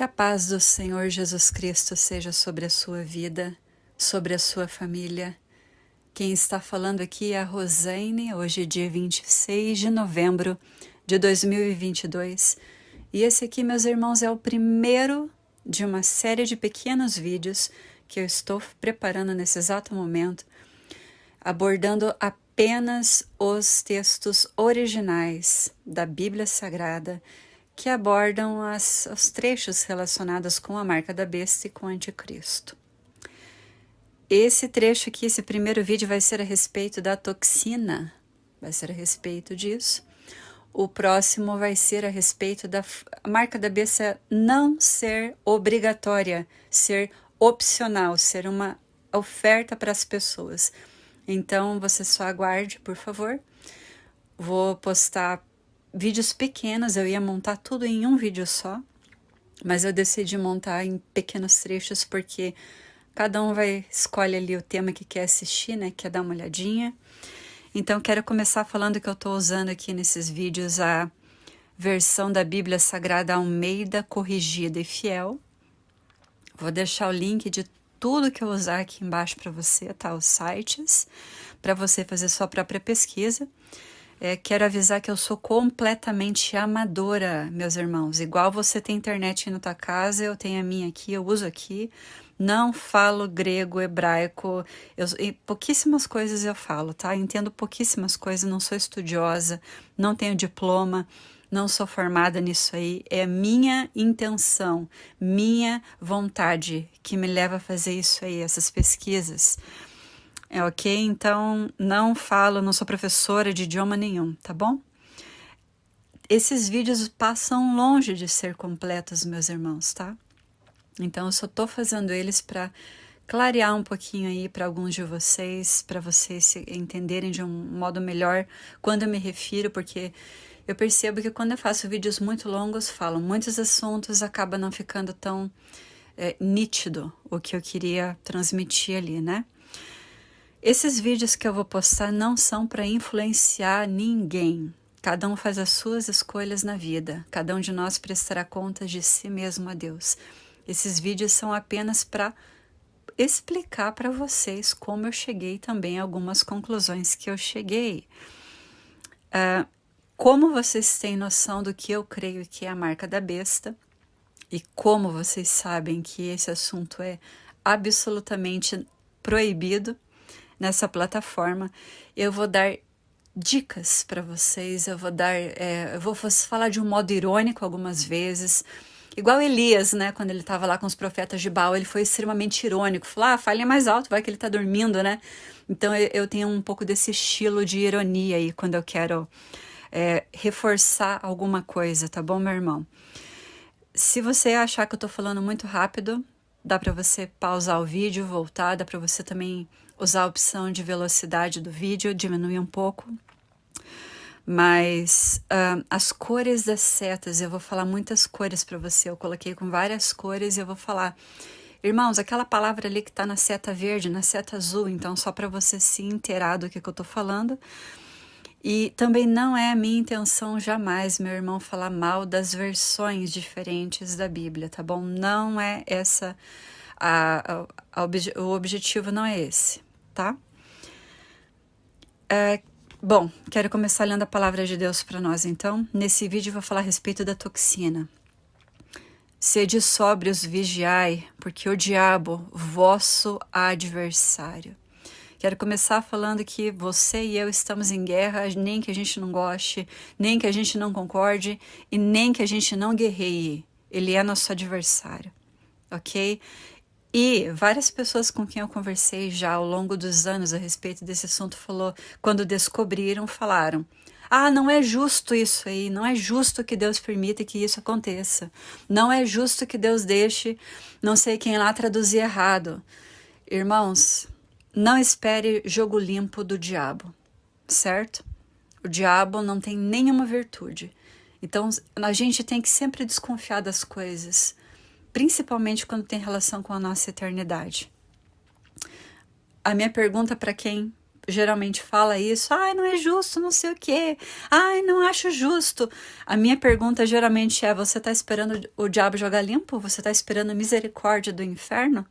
Que a paz do Senhor Jesus Cristo seja sobre a sua vida, sobre a sua família. Quem está falando aqui é a Rosane, hoje é dia 26 de novembro de 2022. E esse aqui, meus irmãos, é o primeiro de uma série de pequenos vídeos que eu estou preparando nesse exato momento, abordando apenas os textos originais da Bíblia Sagrada, que abordam os trechos relacionados com a marca da besta e com o anticristo. Esse trecho aqui, esse primeiro vídeo vai ser a respeito da toxina, vai ser a respeito disso. O próximo vai ser a respeito da marca da besta não ser obrigatória, ser opcional, ser uma oferta para as pessoas. Então, você só aguarde, por favor. Vou postar vídeos pequenos, eu ia montar tudo em um vídeo só, mas eu decidi montar em pequenos trechos porque cada um escolhe ali o tema que quer assistir, né, quer dar uma olhadinha. Então quero começar falando que eu estou usando aqui nesses vídeos a versão da Bíblia Sagrada Almeida Corrigida e Fiel. Vou deixar o link de tudo que eu usar aqui embaixo para você, tá? Os sites, para você fazer sua própria pesquisa. Quero avisar que eu sou completamente amadora, meus irmãos. Igual você tem internet aí na tua casa, eu tenho a minha aqui, eu uso aqui. Não falo grego, hebraico, e pouquíssimas coisas eu falo, tá? Entendo pouquíssimas coisas, não sou estudiosa, não tenho diploma, não sou formada nisso aí. É minha intenção, minha vontade que me leva a fazer isso aí, essas pesquisas. Ok? Então, não sou professora de idioma nenhum, tá bom? Esses vídeos passam longe de ser completos, meus irmãos, tá? Então, eu só tô fazendo eles para clarear um pouquinho aí para alguns de vocês, para vocês se entenderem de um modo melhor quando eu me refiro, porque eu percebo que quando eu faço vídeos muito longos, falo muitos assuntos, acaba não ficando tão nítido o que eu queria transmitir ali, né? Esses vídeos que eu vou postar não são para influenciar ninguém. Cada um faz as suas escolhas na vida. Cada um de nós prestará contas de si mesmo a Deus. Esses vídeos são apenas para explicar para vocês como eu cheguei também a algumas conclusões que eu cheguei. Como vocês têm noção do que eu creio que é a marca da besta e como vocês sabem que esse assunto é absolutamente proibido nessa plataforma, eu vou dar dicas para vocês, eu vou falar de um modo irônico algumas vezes, igual Elias, né, quando ele estava lá com os profetas de Baal, ele foi extremamente irônico, falou, fale mais alto, vai que ele está dormindo, né, então eu tenho um pouco desse estilo de ironia aí, quando eu quero reforçar alguma coisa, tá bom, meu irmão? Se você achar que eu tô falando muito rápido, dá para você pausar o vídeo, voltar, dá para você também usar a opção de velocidade do vídeo, diminuir um pouco. Mas as cores das setas, eu vou falar muitas cores para você, eu coloquei com várias cores e eu vou falar, irmãos, aquela palavra ali que tá na seta verde, na seta azul, então só para você se inteirar do que eu tô falando. E também não é a minha intenção jamais, meu irmão, falar mal das versões diferentes da Bíblia, tá bom? Não é essa, o objetivo não é esse, tá? Bom, quero começar lendo a palavra de Deus para nós, então. Nesse vídeo eu vou falar a respeito da toxina. Sede sóbrios, vigiai, porque o diabo, vosso adversário. Quero começar falando que você e eu estamos em guerra, nem que a gente não goste, nem que a gente não concorde e nem que a gente não guerreie. Ele é nosso adversário, ok? E várias pessoas com quem eu conversei já ao longo dos anos a respeito desse assunto quando descobriram, falaram, não é justo isso aí, não é justo que Deus permita que isso aconteça. Não é justo que Deus deixe, não sei quem lá traduzir errado. Irmãos, não espere jogo limpo do diabo, certo? O diabo não tem nenhuma virtude. Então, a gente tem que sempre desconfiar das coisas, principalmente quando tem relação com a nossa eternidade. A minha pergunta para quem geralmente fala isso, ai, não é justo, não sei o quê, ai, não acho justo. A minha pergunta geralmente é, você está esperando o diabo jogar limpo? Você está esperando a misericórdia do inferno?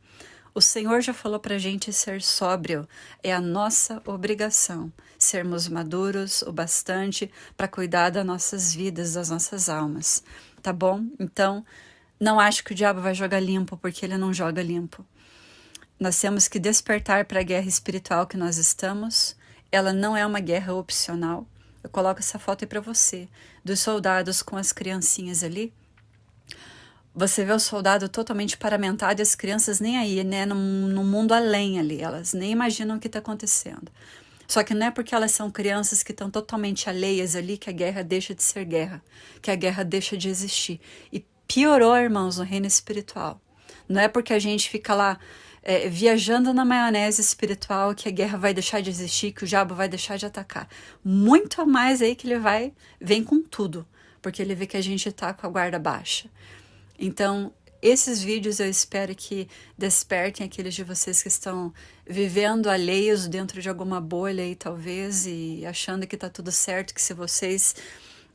O Senhor já falou para a gente ser sóbrio, é a nossa obrigação, sermos maduros o bastante para cuidar das nossas vidas, das nossas almas, tá bom? Então, não acho que o diabo vai jogar limpo, porque ele não joga limpo. Nós temos que despertar para a guerra espiritual que nós estamos. Ela não é uma guerra opcional. Eu coloco essa foto aí para você, dos soldados com as criancinhas ali. Você vê o soldado totalmente paramentado e as crianças nem aí, né? No mundo além ali. Elas nem imaginam o que está acontecendo. Só que não é porque elas são crianças que estão totalmente alheias ali que a guerra deixa de ser guerra, que a guerra deixa de existir. E piorou, irmãos, no reino espiritual. Não é porque a gente fica lá viajando na maionese espiritual que a guerra vai deixar de existir, que o diabo vai deixar de atacar. Muito mais aí que ele vem com tudo, porque ele vê que a gente está com a guarda baixa. Então, esses vídeos eu espero que despertem aqueles de vocês que estão vivendo alheios dentro de alguma bolha aí, talvez, e achando que tá tudo certo, que se vocês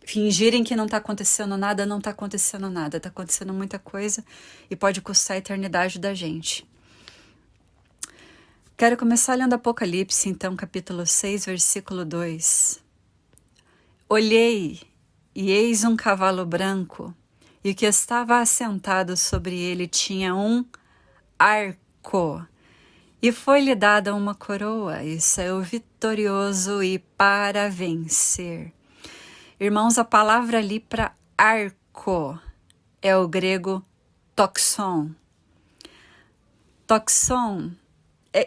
fingirem que não tá acontecendo nada, não tá acontecendo nada, tá acontecendo muita coisa e pode custar a eternidade da gente. Quero começar lendo Apocalipse, então, capítulo 6, versículo 2. Olhei, e eis um cavalo branco, e o que estava assentado sobre ele tinha um arco, e foi-lhe dada uma coroa, e saiu vitorioso e para vencer. Irmãos, a palavra ali para arco é o grego toxon. Toxon,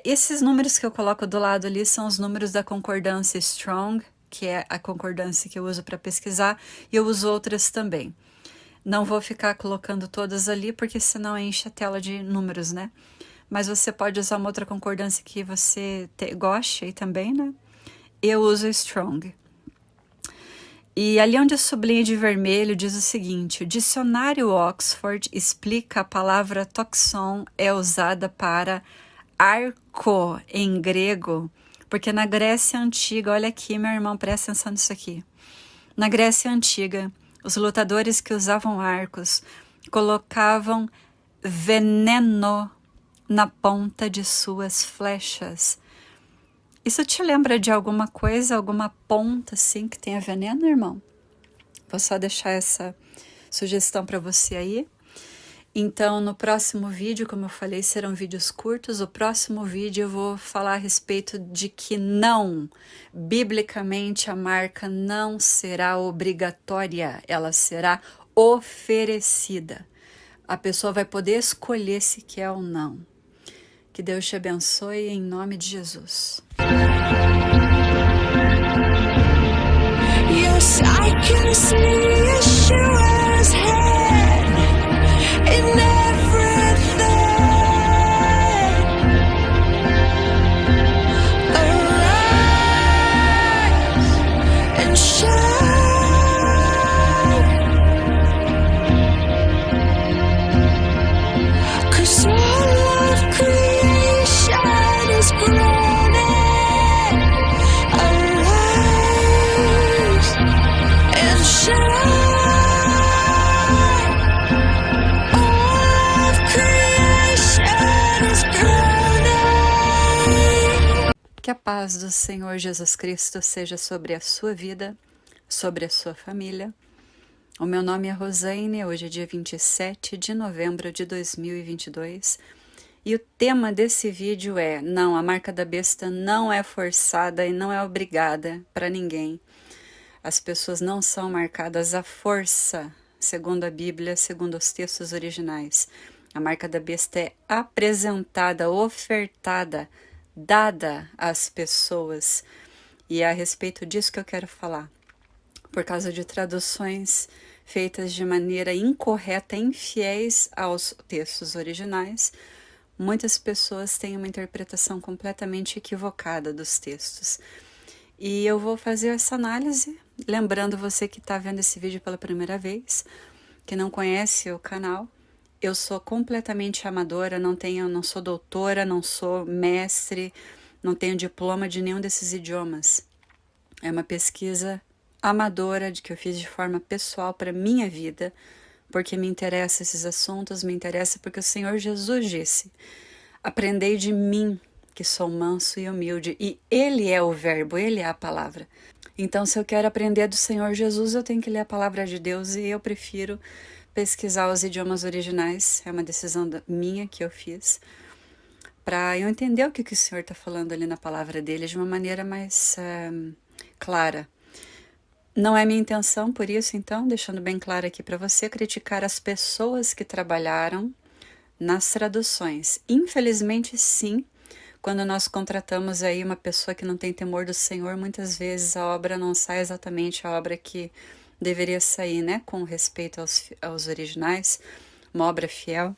esses números que eu coloco do lado ali são os números da concordância Strong, que é a concordância que eu uso para pesquisar, e eu uso outras também. Não vou ficar colocando todas ali, porque senão enche a tela de números, né? Mas você pode usar uma outra concordância que você goste aí também, né? Eu uso Strong. E ali onde eu sublinho de vermelho diz o seguinte: o dicionário Oxford explica a palavra toxon é usada para arco em grego, porque na Grécia Antiga, olha aqui, meu irmão, presta atenção nisso aqui. Na Grécia Antiga, os lutadores que usavam arcos colocavam veneno na ponta de suas flechas. Isso te lembra de alguma coisa, alguma ponta assim que tenha veneno, irmão? Vou só deixar essa sugestão para você aí. Então, no próximo vídeo, como eu falei, serão vídeos curtos. O próximo vídeo eu vou falar a respeito de que não, biblicamente, a marca não será obrigatória, ela será oferecida. A pessoa vai poder escolher se quer ou não. Que Deus te abençoe em nome de Jesus. Yes, I can see Yeshua's head in everything. Arise and shine, 'cause all of creation is groaning. Arise and shine. Que a paz do Senhor Jesus Cristo seja sobre a sua vida, sobre a sua família. O meu nome é Rosane, hoje é dia 27 de novembro de 2022 e o tema desse vídeo é: não, a marca da besta não é forçada e não é obrigada para ninguém. As pessoas não são marcadas à força, segundo a Bíblia, segundo os textos originais. A marca da besta é apresentada, ofertada, dada às pessoas. E é a respeito disso que eu quero falar. Por causa de traduções feitas de maneira incorreta, infiéis aos textos originais, muitas pessoas têm uma interpretação completamente equivocada dos textos. E eu vou fazer essa análise, lembrando você que está vendo esse vídeo pela primeira vez, que não conhece o canal. Eu sou completamente amadora, não sou doutora, não sou mestre, não tenho diploma de nenhum desses idiomas. É uma pesquisa amadora que eu fiz de forma pessoal para minha vida, porque me interessam esses assuntos, me interessa porque o Senhor Jesus disse: aprendei de mim, que sou manso e humilde, e Ele é o verbo, Ele é a palavra. Então, se eu quero aprender do Senhor Jesus, eu tenho que ler a palavra de Deus, e eu prefiro pesquisar os idiomas originais. É uma decisão minha que eu fiz, para eu entender o que o Senhor está falando ali na palavra dele de uma maneira mais clara. Não é minha intenção, por isso, então, deixando bem claro aqui para você, criticar as pessoas que trabalharam nas traduções. Infelizmente, sim, quando nós contratamos aí uma pessoa que não tem temor do Senhor, muitas vezes a obra não sai exatamente a obra que deveria sair, né? Com respeito aos originais, uma obra fiel.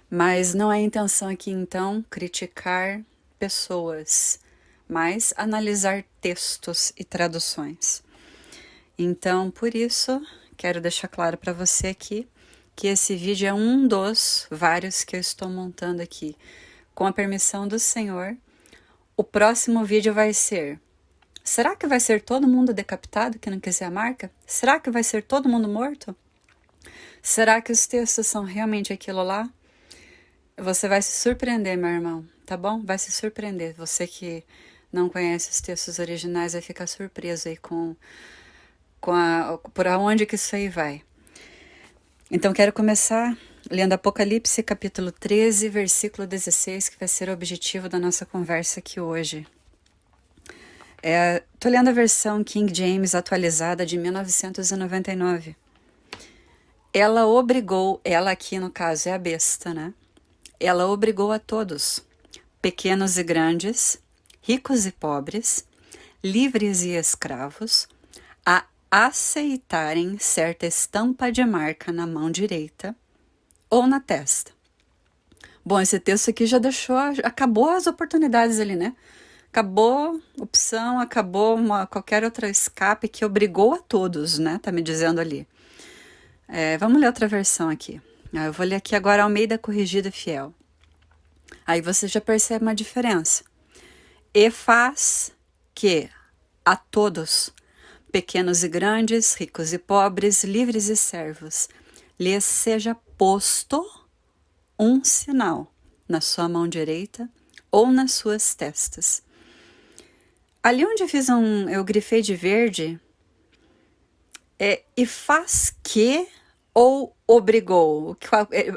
Mas não é a intenção aqui, então, criticar pessoas, mas analisar textos e traduções. Então, por isso, quero deixar claro para você aqui que esse vídeo é um dos vários que eu estou montando aqui. Com a permissão do Senhor, o próximo vídeo vai ser: será que vai ser todo mundo decapitado que não quiser a marca? Será que vai ser todo mundo morto? Será que os textos são realmente aquilo lá? Você vai se surpreender, meu irmão, tá bom? Vai se surpreender. Você que não conhece os textos originais vai ficar surpreso aí por aonde que isso aí vai. Então, quero começar lendo Apocalipse, capítulo 13, versículo 16, que vai ser o objetivo da nossa conversa aqui hoje. Tô lendo a versão King James atualizada de 1999. Ela aqui no caso é a besta, né? Ela obrigou a todos, pequenos e grandes, ricos e pobres, livres e escravos, a aceitarem certa estampa de marca na mão direita ou na testa. Bom, esse texto aqui já acabou as oportunidades ali, né? Acabou opção, acabou qualquer outra escape que obrigou a todos, né? Tá me dizendo ali. Vamos ler outra versão aqui. Eu vou ler aqui agora Almeida Corrigida Fiel. Aí você já percebe uma diferença. E faz que a todos, pequenos e grandes, ricos e pobres, livres e servos, lhes seja posto um sinal na sua mão direita ou nas suas testas. Ali onde eu grifei de verde, e faz que ou obrigou,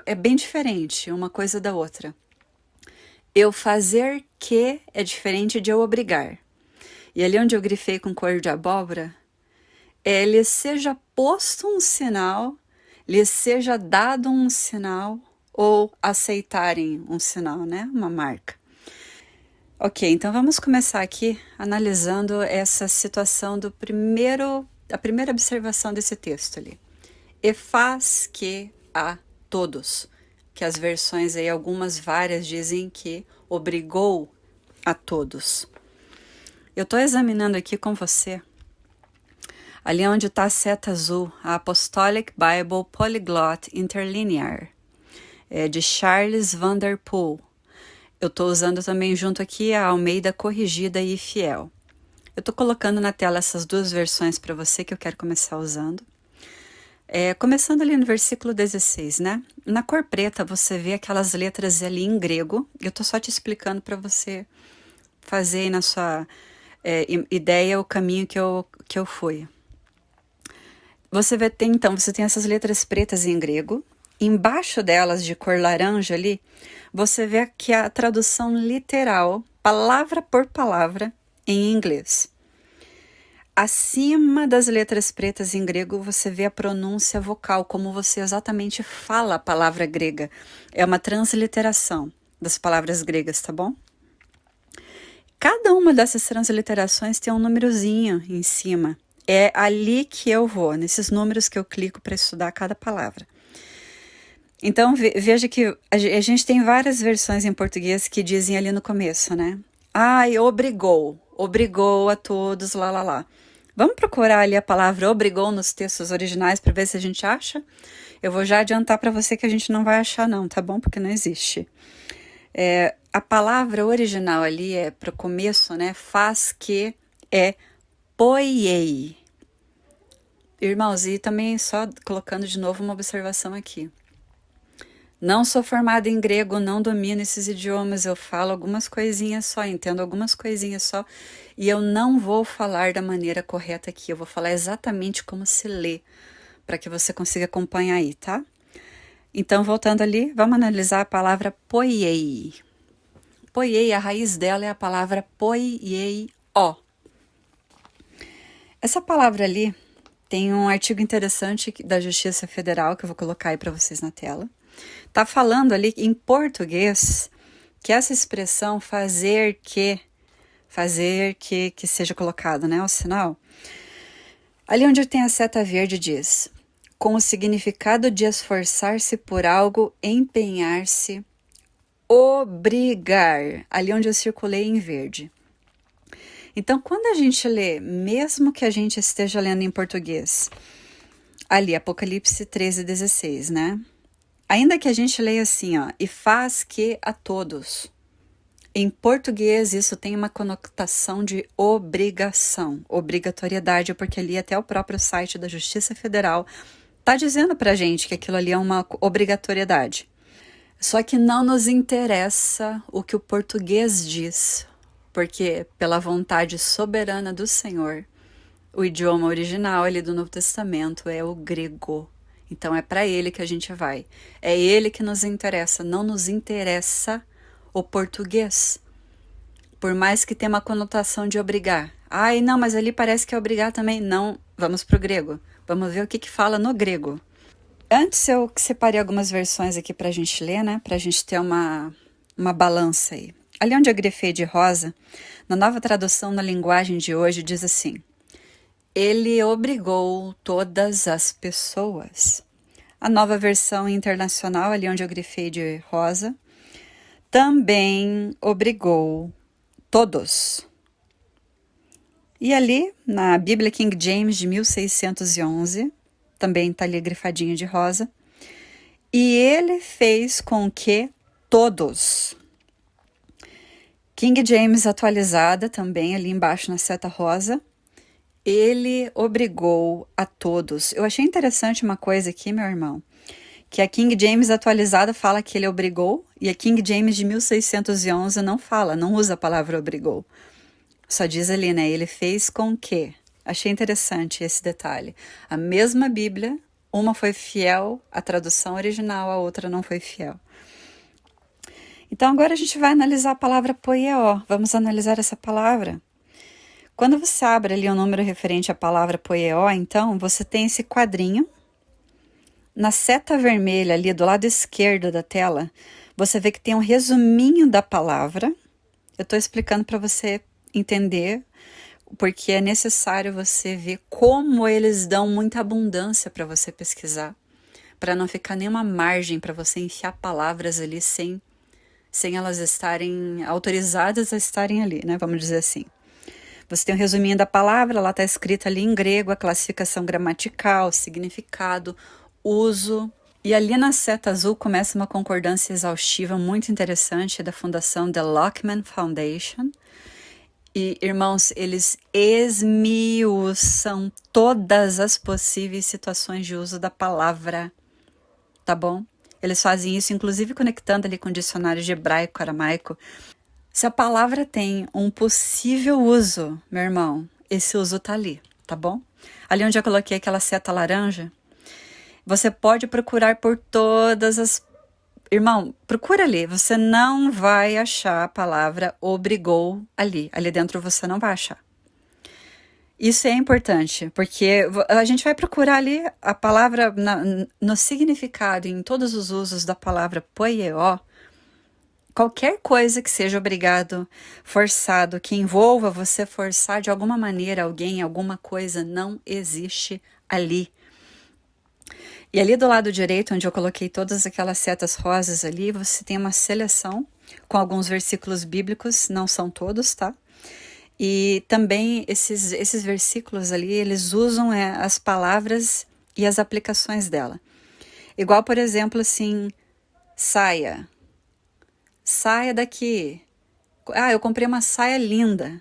é bem diferente uma coisa da outra. Eu fazer que é diferente de eu obrigar. E ali onde eu grifei com cor de abóbora, lhe seja posto um sinal, lhe seja dado um sinal, ou aceitarem um sinal, né? Uma marca. Ok, então vamos começar aqui analisando essa situação a primeira observação desse texto ali. E faz que a todos, que as versões aí, algumas várias, dizem que obrigou a todos. Eu estou examinando aqui com você, ali onde está a seta azul, a Apostolic Bible Polyglot Interlinear, de Charles Vanderpool. Eu estou usando também junto aqui a Almeida Corrigida e Fiel. Eu estou colocando na tela essas duas versões para você que eu quero começar usando. Começando ali no versículo 16, né? Na cor preta você vê aquelas letras ali em grego. Eu estou só te explicando para você fazer aí na sua ideia o caminho que eu fui. Você tem essas letras pretas em grego. Embaixo delas, de cor laranja ali, você vê que a tradução literal, palavra por palavra, em inglês. Acima das letras pretas em grego, você vê a pronúncia vocal, como você exatamente fala a palavra grega. É uma transliteração das palavras gregas, tá bom? Cada uma dessas transliterações tem um númerozinho em cima. É ali que eu vou, nesses números que eu clico para estudar cada palavra. Então, veja que a gente tem várias versões em português que dizem ali no começo, né? Obrigou a todos, lá. Vamos procurar ali a palavra obrigou nos textos originais para ver se a gente acha? Eu vou já adiantar para você que a gente não vai achar não, tá bom? Porque não existe. A palavra original ali é para o começo, né? Faz que é poiei. Irmãos, e também só colocando de novo uma observação aqui. Não sou formada em grego, não domino esses idiomas, eu falo algumas coisinhas só, entendo algumas coisinhas só, e eu não vou falar da maneira correta aqui, eu vou falar exatamente como se lê, para que você consiga acompanhar aí, tá? Então, voltando ali, vamos analisar a palavra poiei. Poiei, a raiz dela é a palavra poiei-ó. Essa palavra ali tem um artigo interessante da Justiça Federal, que eu vou colocar aí para vocês na tela. Tá falando ali em português que essa expressão fazer que seja colocado, né, o sinal. Ali onde tem a seta verde diz, com o significado de esforçar-se por algo, empenhar-se, obrigar, ali onde eu circulei em verde. Então, quando a gente lê, mesmo que a gente esteja lendo em português, ali Apocalipse 13:16, né? Ainda que a gente leia assim, ó, e faz que a todos. Em português, isso tem uma conotação de obrigação, obrigatoriedade, porque ali até o próprio site da Justiça Federal está dizendo pra gente que aquilo ali é uma obrigatoriedade. Só que não nos interessa o que o português diz, porque pela vontade soberana do Senhor, o idioma original ali do Novo Testamento é o grego. Então é para ele que a gente vai. É ele que nos interessa, não nos interessa o português. Por mais que tenha uma conotação de obrigar. Ai, não, mas ali parece que é obrigar também. Não, vamos para o grego. Vamos ver o que fala no grego. Antes eu separei algumas versões aqui para a gente ler, né? Para a gente ter uma balança aí. Ali onde eu grifei de rosa, na nova tradução na linguagem de hoje, diz assim: ele obrigou todas as pessoas. A nova versão internacional, ali onde eu grifei de rosa, também obrigou todos. E ali, na Bíblia King James de 1611, também está ali grifadinho de rosa, e ele fez com que todos. King James atualizada, também ali embaixo na seta rosa, ele obrigou a todos. Eu achei interessante uma coisa aqui, meu irmão, que a King James atualizada fala que ele obrigou, e a King James de 1611 não fala, não usa a palavra obrigou. Só diz ali, né, ele fez com que. Achei interessante esse detalhe. A mesma Bíblia, uma foi fiel à tradução original, a outra não foi fiel. Então agora a gente vai analisar a palavra poieo. Vamos analisar essa palavra. Quando você abre ali o número referente à palavra poieo, então, você tem esse quadrinho. Na seta vermelha ali do lado esquerdo da tela, você vê que tem um resuminho da palavra. Eu estou explicando para você entender, porque é necessário você ver como eles dão muita abundância para você pesquisar, para não ficar nenhuma margem para você enfiar palavras ali sem elas estarem autorizadas a estarem ali, né? Vamos dizer assim. Você tem um resuminho da palavra, ela está escrita ali em grego, a classificação gramatical, significado, uso. E ali na seta azul começa uma concordância exaustiva muito interessante da fundação The Lockman Foundation. E, irmãos, eles esmiuçam todas as possíveis situações de uso da palavra, tá bom? Eles fazem isso, inclusive conectando ali com o dicionário de hebraico, aramaico. Se a palavra tem um possível uso, meu irmão, esse uso tá ali, tá bom? Ali onde eu coloquei aquela seta laranja, você pode procurar por todas as... Irmão, procura ali, você não vai achar a palavra obrigou ali. Ali dentro você não vai achar. Isso é importante, porque a gente vai procurar ali a palavra no significado, em todos os usos da palavra poieo. Qualquer coisa que seja obrigado, forçado, que envolva você forçar de alguma maneira alguém, alguma coisa, não existe ali. E ali do lado direito, onde eu coloquei todas aquelas setas rosas ali, você tem uma seleção com alguns versículos bíblicos, não são todos, tá? E também esses versículos ali, eles usam as palavras e as aplicações dela. Igual, por exemplo, assim, saia, Saia daqui. Ah, eu comprei uma saia linda.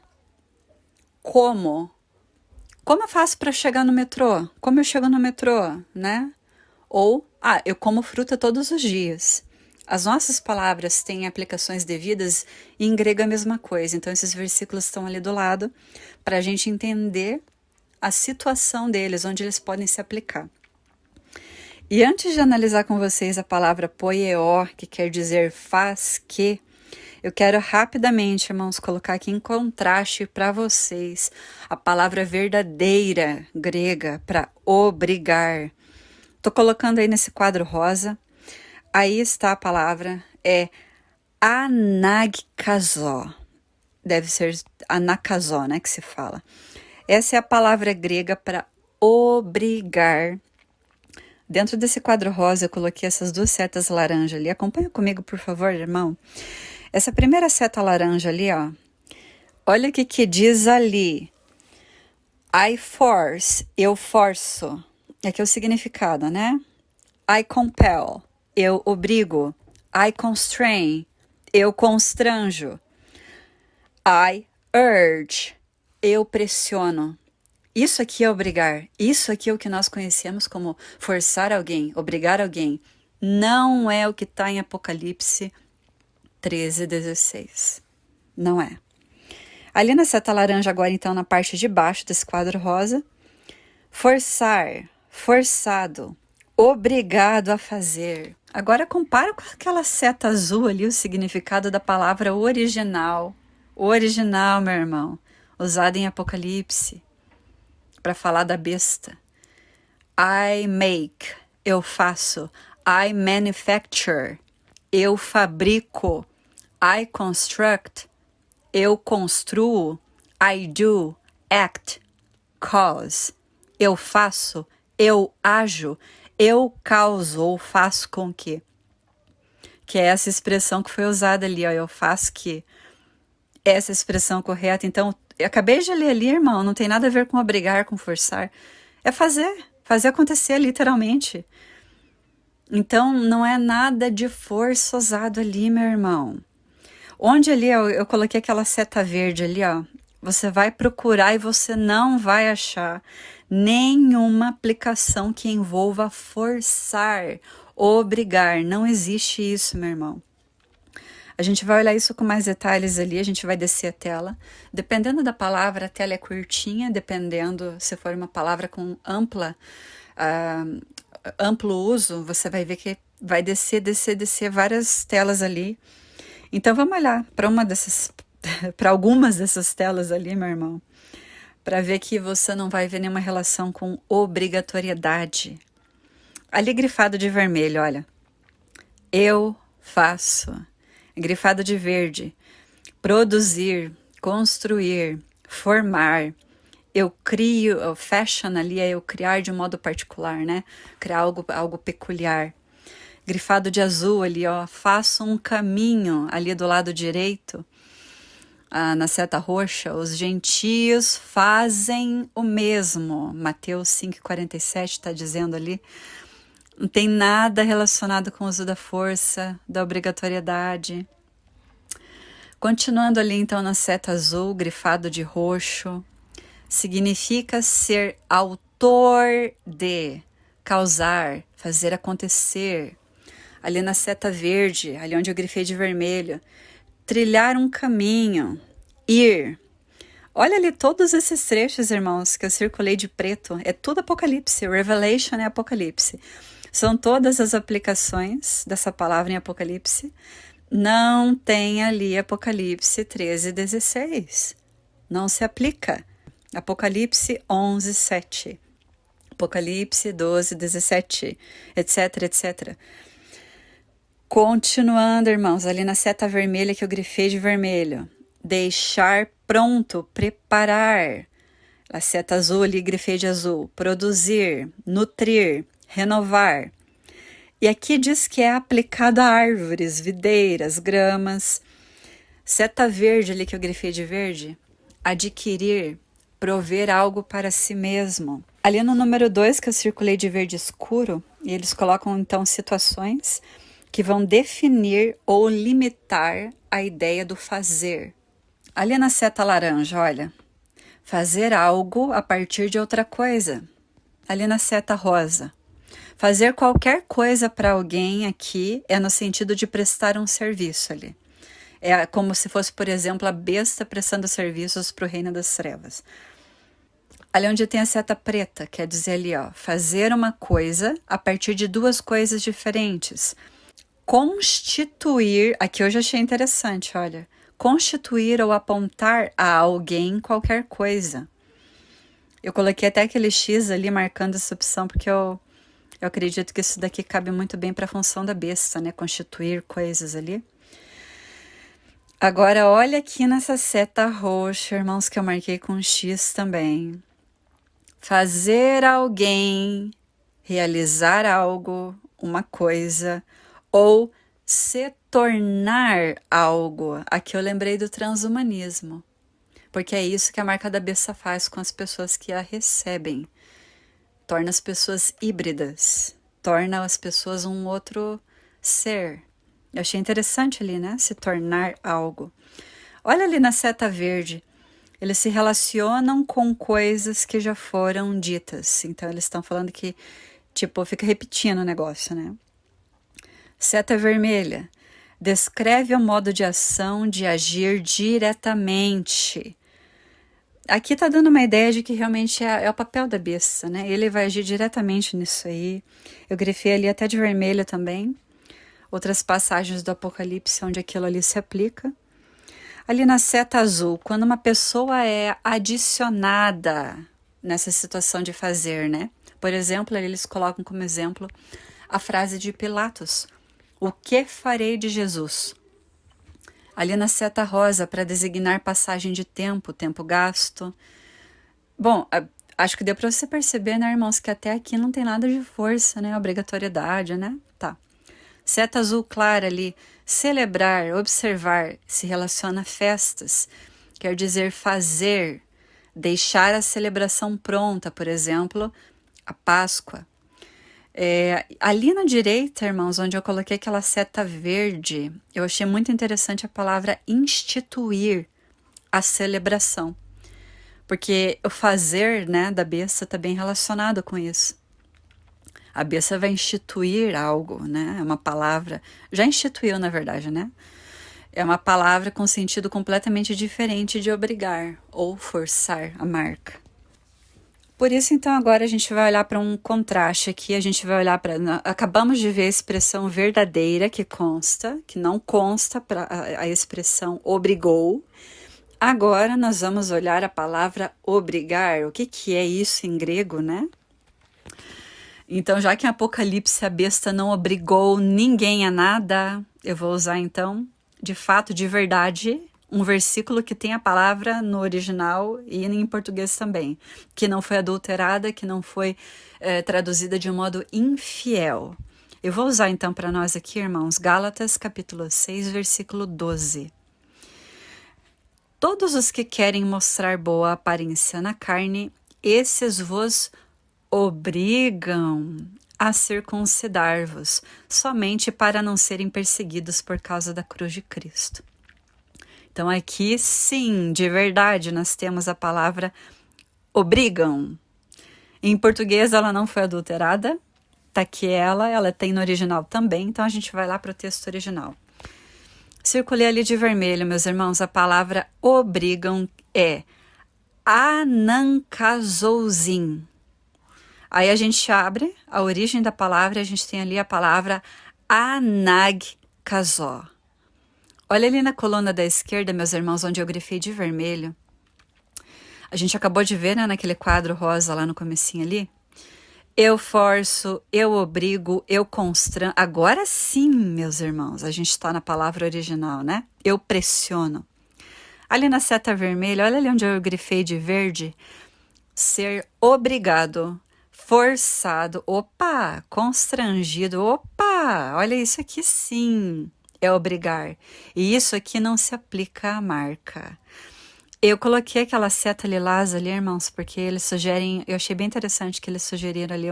Como? Como eu faço para chegar no metrô? Como eu chego no metrô, né? Ou, eu como fruta todos os dias. As nossas palavras têm aplicações devidas e em grego é a mesma coisa. Então, esses versículos estão ali do lado para a gente entender a situação deles, onde eles podem se aplicar. E antes de analisar com vocês a palavra poieo, que quer dizer faz que, eu quero rapidamente, irmãos, colocar aqui em contraste para vocês a palavra verdadeira grega para obrigar. Estou colocando aí nesse quadro rosa. Aí está a palavra, é anagkazó. Deve ser anakazó, né, que se fala. Essa é a palavra grega para obrigar. Dentro desse quadro rosa eu coloquei essas duas setas laranja ali. Acompanha comigo, por favor, irmão. Essa primeira seta laranja ali, ó. Olha o que diz ali. I force, eu forço. Aqui é o significado, né? I compel, eu obrigo. I constrain, eu constranjo. I urge, eu pressiono. Isso aqui é obrigar. Isso aqui é o que nós conhecemos como forçar alguém, obrigar alguém. Não é o que está em Apocalipse 13:16. Não é. Ali na seta laranja agora, então, na parte de baixo desse quadro rosa, forçar, forçado, obrigado a fazer. Agora compara com aquela seta azul ali, o significado da palavra original. Original, meu irmão, usada em Apocalipse, para falar da besta. I make, eu faço. I manufacture, eu fabrico. I construct, eu construo. I do, act, cause. Eu faço, eu ajo, eu causo ou faço com que. Que é essa expressão que foi usada ali, ó, eu faço que. Essa expressão correta. Então, eu acabei de ler ali, irmão, não tem nada a ver com obrigar, com forçar. É fazer acontecer, literalmente. Então, não é nada de força usado ali, meu irmão. Onde ali eu coloquei aquela seta verde ali, ó. Você vai procurar e você não vai achar nenhuma aplicação que envolva forçar, obrigar. Não existe isso, meu irmão. A gente vai olhar isso com mais detalhes ali, a gente vai descer a tela. Dependendo da palavra, a tela é curtinha, dependendo se for uma palavra com amplo uso, você vai ver que vai descer várias telas ali. Então vamos olhar para algumas dessas telas ali, meu irmão, para ver que você não vai ver nenhuma relação com obrigatoriedade. Ali grifado de vermelho, olha. Eu faço. Grifado de verde. Produzir, construir, formar. Eu crio, o fashion ali é eu criar de um modo particular, né? Criar algo peculiar. Grifado de azul ali, ó. Faço um caminho ali do lado direito. Na seta roxa, os gentios fazem o mesmo. Mateus 5,47 está dizendo ali. Não tem nada relacionado com o uso da força, da obrigatoriedade. Continuando ali então na seta azul, grifado de roxo, significa ser autor de, causar, fazer acontecer. Ali na seta verde, ali onde eu grifei de vermelho, trilhar um caminho, ir. Olha ali todos esses trechos, irmãos, que eu circulei de preto. É tudo Apocalipse. Revelation é Apocalipse. São todas as aplicações dessa palavra em Apocalipse. Não tem ali Apocalipse 13:16. Não se aplica. Apocalipse 11:7. Apocalipse 12:17, etc, etc. Continuando, irmãos, ali na seta vermelha que eu grifei de vermelho. Deixar pronto, preparar. A seta azul ali, grifei de azul. Produzir, nutrir, renovar. E aqui diz que é aplicado a árvores, videiras, gramas. Seta verde ali que eu grifei de verde. Adquirir, prover algo para si mesmo. Ali no número 2 que eu circulei de verde escuro, e eles colocam então situações que vão definir ou limitar a ideia do fazer. Ali na seta laranja, olha, fazer algo a partir de outra coisa. Ali na seta rosa, fazer qualquer coisa para alguém aqui é no sentido de prestar um serviço ali. É como se fosse, por exemplo, a besta prestando serviços para o reino das trevas. Ali onde tem a seta preta, quer dizer ali, ó, fazer uma coisa a partir de duas coisas diferentes. Constituir, aqui eu já achei interessante, olha. Constituir ou apontar a alguém qualquer coisa. Eu coloquei até aquele X ali marcando essa opção, porque eu acredito que isso daqui cabe muito bem para a função da besta, né? Constituir coisas ali. Agora, olha aqui nessa seta roxa, irmãos, que eu marquei com X também. Fazer alguém realizar algo, uma coisa, ou se tornar algo. Aqui eu lembrei do transhumanismo, porque é isso que a marca da besta faz com as pessoas que a recebem. Torna as pessoas híbridas, torna as pessoas um outro ser. Eu achei interessante ali, né? Se tornar algo. Olha ali na seta verde. Eles se relacionam com coisas que já foram ditas. Então, eles estão falando que, tipo, fica repetindo o negócio, né? Seta vermelha. Descreve o modo de ação de agir diretamente. Aqui tá dando uma ideia de que realmente é o papel da besta, né? Ele vai agir diretamente nisso aí. Eu grifei ali até de vermelho também. Outras passagens do Apocalipse onde aquilo ali se aplica. Ali na seta azul, quando uma pessoa é adicionada nessa situação de fazer, né? Por exemplo, eles colocam como exemplo a frase de Pilatos: o que farei de Jesus? Ali na seta rosa, para designar passagem de tempo, tempo gasto. Bom, acho que deu para você perceber, né, irmãos, que até aqui não tem nada de força, né? Obrigatoriedade, né? Tá. Seta azul clara ali, celebrar, observar, se relaciona a festas, quer dizer fazer, deixar a celebração pronta, por exemplo, a Páscoa. Ali na direita, irmãos, onde eu coloquei aquela seta verde, eu achei muito interessante a palavra instituir a celebração, porque o fazer, né, da besta está bem relacionado com isso. A besta vai instituir algo, né? É uma palavra... Já instituiu, na verdade, né? É uma palavra com sentido completamente diferente de obrigar ou forçar a marca. Por isso, então, agora a gente vai olhar para um contraste aqui. A gente vai olhar para... Acabamos de ver a expressão verdadeira que consta, que não consta para a expressão obrigou. Agora nós vamos olhar a palavra obrigar. O que é isso em grego, né? Então, já que em Apocalipse a besta não obrigou ninguém a nada, eu vou usar então, de fato, de verdade, um versículo que tem a palavra no original e em português também, que não foi adulterada, que não foi traduzida de um modo infiel. Eu vou usar então para nós aqui, irmãos, Gálatas capítulo 6, versículo 12. Todos os que querem mostrar boa aparência na carne, esses vos obrigam a circuncidar-vos, somente para não serem perseguidos por causa da cruz de Cristo. Então aqui sim, de verdade, nós temos a palavra obrigam. Em português ela não foi adulterada, tá aqui ela tem no original também, então a gente vai lá para o texto original. Circulei ali de vermelho, meus irmãos, a palavra obrigam é anankazousin. Aí a gente abre a origem da palavra e a gente tem ali a palavra anagkazó. Olha ali na coluna da esquerda, meus irmãos, onde eu grifei de vermelho. A gente acabou de ver, né, naquele quadro rosa lá no comecinho ali. Eu forço, eu obrigo, eu constrango. Agora sim, meus irmãos, a gente está na palavra original, né? Eu pressiono. Ali na seta vermelha, olha ali onde eu grifei de verde. Ser obrigado. Forçado, opa, constrangido, opa, olha isso aqui sim, é obrigar. E isso aqui não se aplica à marca. Eu coloquei aquela seta lilás ali, irmãos, porque eles sugerem, eu achei bem interessante que eles sugeriram ali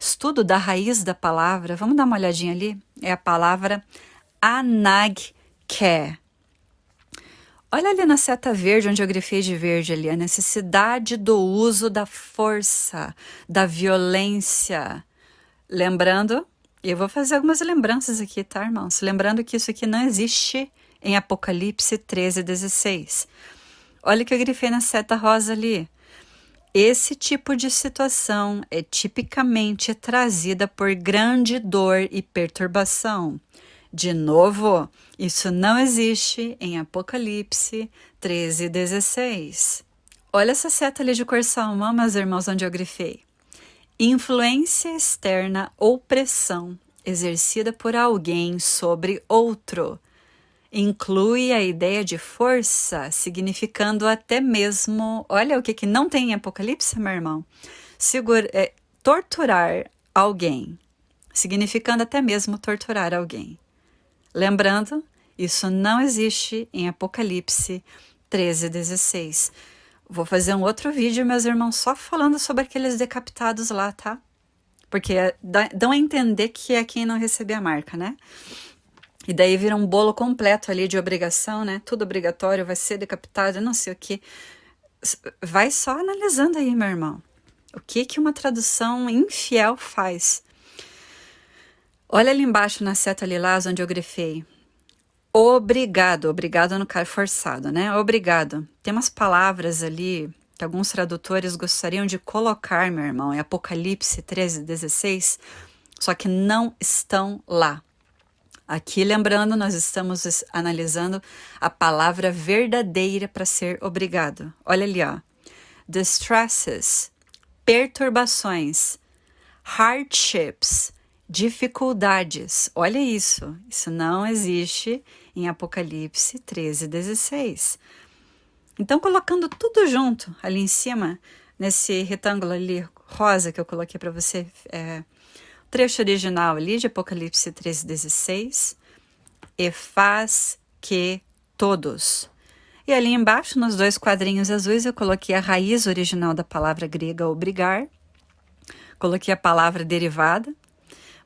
estudo da raiz da palavra, vamos dar uma olhadinha ali? É a palavra anagke. Olha ali na seta verde, onde eu grifei de verde ali, a necessidade do uso da força, da violência. Lembrando, eu vou fazer algumas lembranças aqui, tá, irmãos? Lembrando que isso aqui não existe em Apocalipse 13:16. Olha o que eu grifei na seta rosa ali. Esse tipo de situação é tipicamente trazida por grande dor e perturbação. De novo, isso não existe em Apocalipse 13:16. Olha essa seta ali de cor salmão, meus irmãos, onde eu grifei. Influência externa ou pressão exercida por alguém sobre outro. Inclui a ideia de força, significando até mesmo, olha o que não tem em Apocalipse, meu irmão, torturar alguém, significando até mesmo torturar alguém. Lembrando, isso não existe em Apocalipse 13:16. Vou fazer um outro vídeo, meus irmãos, só falando sobre aqueles decapitados lá, tá? Porque dão a entender que é quem não recebeu a marca, né? E daí vira um bolo completo ali de obrigação, né? Tudo obrigatório, vai ser decapitado, não sei o que. Vai só analisando aí, meu irmão. O que uma tradução infiel faz? Olha ali embaixo na seta lilás onde eu grifei. Obrigado. Obrigado no cara forçado, né? Obrigado. Tem umas palavras ali que alguns tradutores gostariam de colocar, meu irmão, em Apocalipse 13:16, só que não estão lá. Aqui, lembrando, nós estamos analisando a palavra verdadeira para ser obrigado. Olha ali, ó. Distresses, perturbações, hardships, dificuldades. Olha isso. Isso não existe em Apocalipse 13:16. Então, colocando tudo junto ali em cima, nesse retângulo ali rosa que eu coloquei para você, o trecho original ali de Apocalipse 13:16, e faz que todos. E ali embaixo, nos dois quadrinhos azuis, eu coloquei a raiz original da palavra grega obrigar, coloquei a palavra derivada.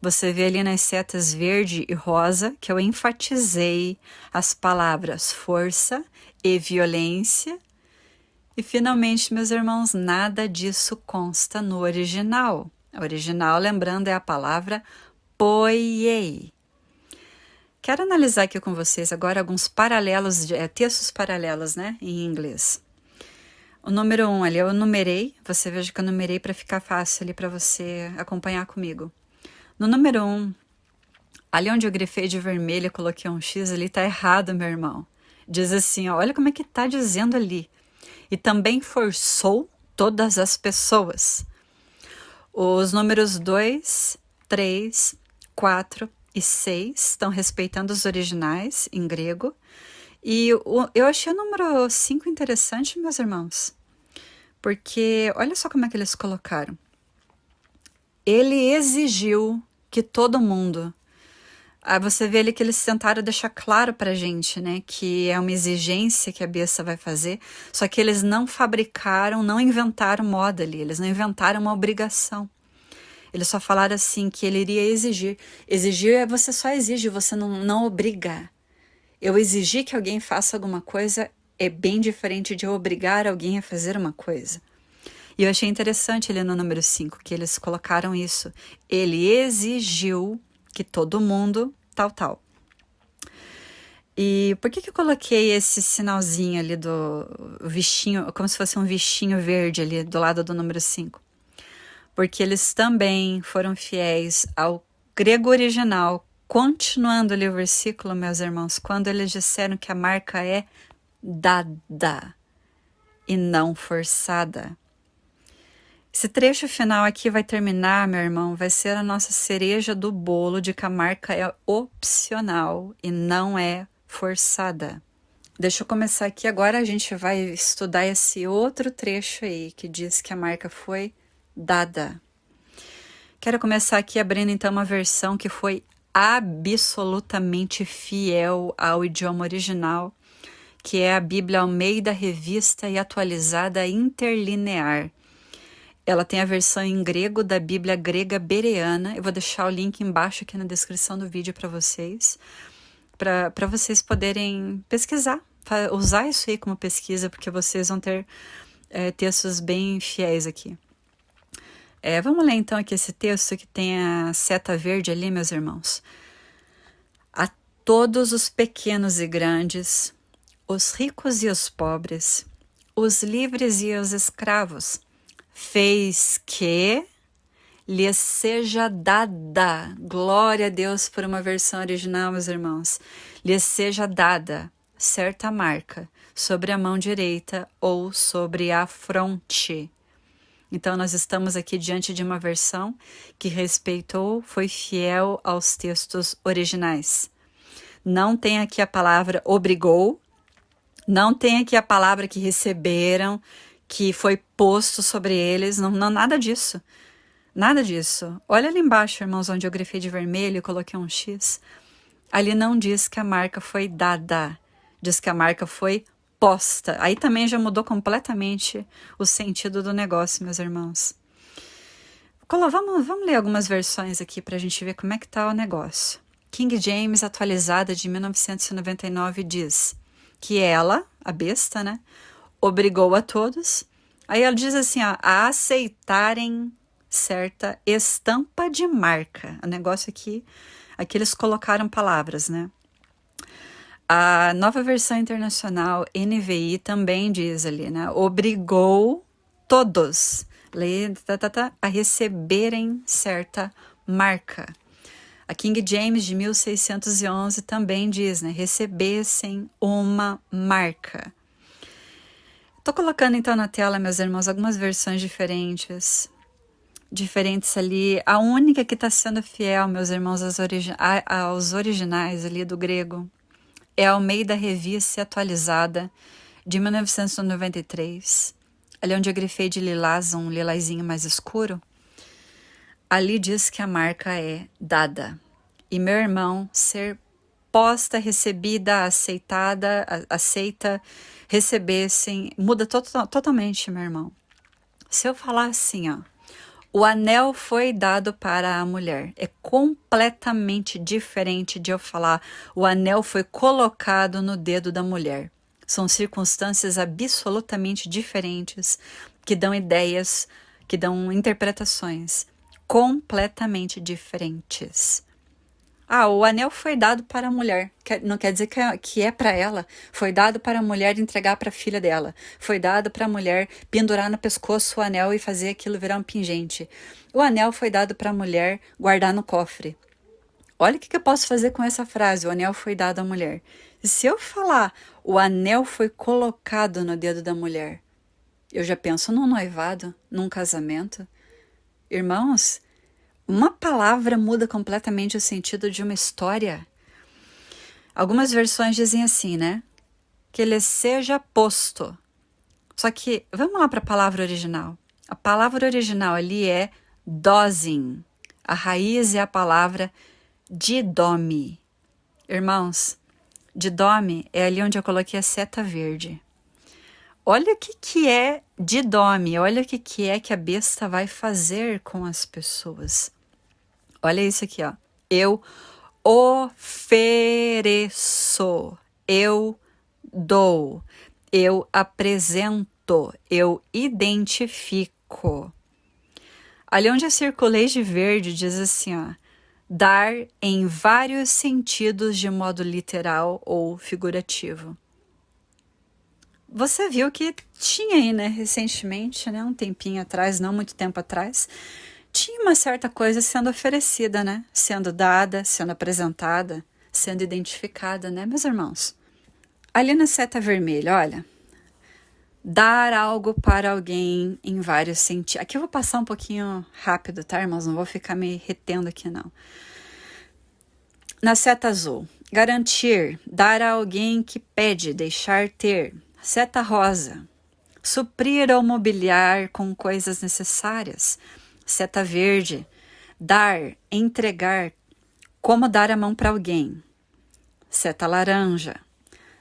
Você vê ali nas setas verde e rosa que eu enfatizei as palavras força e violência. E finalmente, meus irmãos, nada disso consta no original. O original, lembrando, é a palavra poiei. Quero analisar aqui com vocês agora alguns paralelos, textos paralelos, né, em inglês. O número 1 ali eu numerei, você veja que eu numerei para ficar fácil ali para você acompanhar comigo. No número 1, ali onde eu grifei de vermelho e coloquei um X ali, tá errado, meu irmão. Diz assim, ó, olha como é que tá dizendo ali. E também forçou todas as pessoas. Os números 2, 3, 4 e 6 estão respeitando os originais em grego. E eu achei o número 5 interessante, meus irmãos. Porque olha só como é que eles colocaram. Ele exigiu que todo mundo... Aí você vê ali que eles tentaram deixar claro pra gente, né, que é uma exigência que a besta vai fazer, só que eles não fabricaram, não inventaram moda ali, eles não inventaram uma obrigação. Eles só falaram assim que ele iria exigir. Exigir é você só exige, você não obriga. Eu exigir que alguém faça alguma coisa é bem diferente de eu obrigar alguém a fazer uma coisa. E eu achei interessante ali no número 5, que eles colocaram isso. Ele exigiu que todo mundo, tal. E por que eu coloquei esse sinalzinho ali do bichinho, como se fosse um bichinho verde ali do lado do número 5? Porque eles também foram fiéis ao grego original, continuando ali o versículo, meus irmãos, quando eles disseram que a marca é dada e não forçada. Esse trecho final aqui vai terminar, meu irmão, vai ser a nossa cereja do bolo de que a marca é opcional e não é forçada. Deixa eu começar aqui, agora a gente vai estudar esse outro trecho aí, que diz que a marca foi dada. Quero começar aqui abrindo então uma versão que foi absolutamente fiel ao idioma original, que é a Bíblia Almeida Revista e Atualizada Interlinear. Ela tem a versão em grego da Bíblia grega bereana. Eu vou deixar o link embaixo aqui na descrição do vídeo para vocês poderem pesquisar, usar isso aí como pesquisa, porque vocês vão ter textos bem fiéis aqui. Vamos ler então aqui esse texto que tem a seta verde ali, meus irmãos. A todos os pequenos e grandes, os ricos e os pobres, os livres e os escravos, fez que lhes seja dada, glória a Deus por uma versão original, meus irmãos, lhes seja dada certa marca sobre a mão direita ou sobre a fronte. Então nós estamos aqui diante de uma versão que respeitou, foi fiel aos textos originais. Não tem aqui a palavra obrigou, não tem aqui a palavra que receberam, que foi posto sobre eles, não, nada disso. Nada disso. Olha ali embaixo, irmãos, onde eu grifei de vermelho e coloquei um X. Ali não diz que a marca foi dada, diz que a marca foi posta. Aí também já mudou completamente o sentido do negócio, meus irmãos. Vamos ler algumas versões aqui para a gente ver como é que tá o negócio. King James, atualizada de 1999, diz que ela, a besta, né, obrigou a todos. Aí ela diz assim, ó, a aceitarem certa estampa de marca. O negócio aqui eles colocaram palavras, né? A nova versão internacional, NVI, também diz ali, né? Obrigou todos a receberem certa marca. A King James de 1611 também diz, né? Recebessem uma marca. Tô colocando então na tela, meus irmãos, algumas versões diferentes ali. A única que está sendo fiel, meus irmãos, aos originais ali do grego é a Almeida Revista Atualizada de 1993. Ali onde eu grifei de lilás, um lilazinho mais escuro. Ali diz que a marca é dada. E meu irmão, ser posta, recebida, aceitada, aceita, recebessem, muda totalmente, meu irmão. Se eu falar assim, ó, o anel foi dado para a mulher, é completamente diferente de eu falar o anel foi colocado no dedo da mulher. São circunstâncias absolutamente diferentes que dão ideias, que dão interpretações completamente diferentes. O anel foi dado para a mulher, não quer dizer que é para ela, foi dado para a mulher entregar para a filha dela, foi dado para a mulher pendurar no pescoço o anel e fazer aquilo virar um pingente. O anel foi dado para a mulher guardar no cofre. Olha o que eu posso fazer com essa frase, o anel foi dado à mulher. Se eu falar, o anel foi colocado no dedo da mulher, eu já penso num noivado, num casamento. Irmãos, uma palavra muda completamente o sentido de uma história. Algumas versões dizem assim, né? Que ele seja posto. Só que, vamos lá para a palavra original. A palavra original ali é dosing. A raiz é a palavra didome. Irmãos, didome é ali onde eu coloquei a seta verde. Olha o que é didome, olha o que é que a besta vai fazer com as pessoas. Olha isso aqui, ó. Eu ofereço, eu dou, eu apresento, eu identifico. Ali onde eu circulei de verde diz assim, ó. Dar em vários sentidos de modo literal ou figurativo. Você viu que tinha aí, né, recentemente, né, um tempinho atrás, não muito tempo atrás, tinha uma certa coisa sendo oferecida, né? Sendo dada, sendo apresentada, sendo identificada, né, meus irmãos? Ali na seta vermelha, olha. Dar algo para alguém em vários sentidos. Aqui eu vou passar um pouquinho rápido, tá, irmãos? Não vou ficar me retendo aqui, não. Na seta azul, garantir, dar a alguém que pede, deixar ter. Seta rosa, suprir ou mobiliar com coisas necessárias. Seta verde, dar, entregar, como dar a mão para alguém. Seta laranja,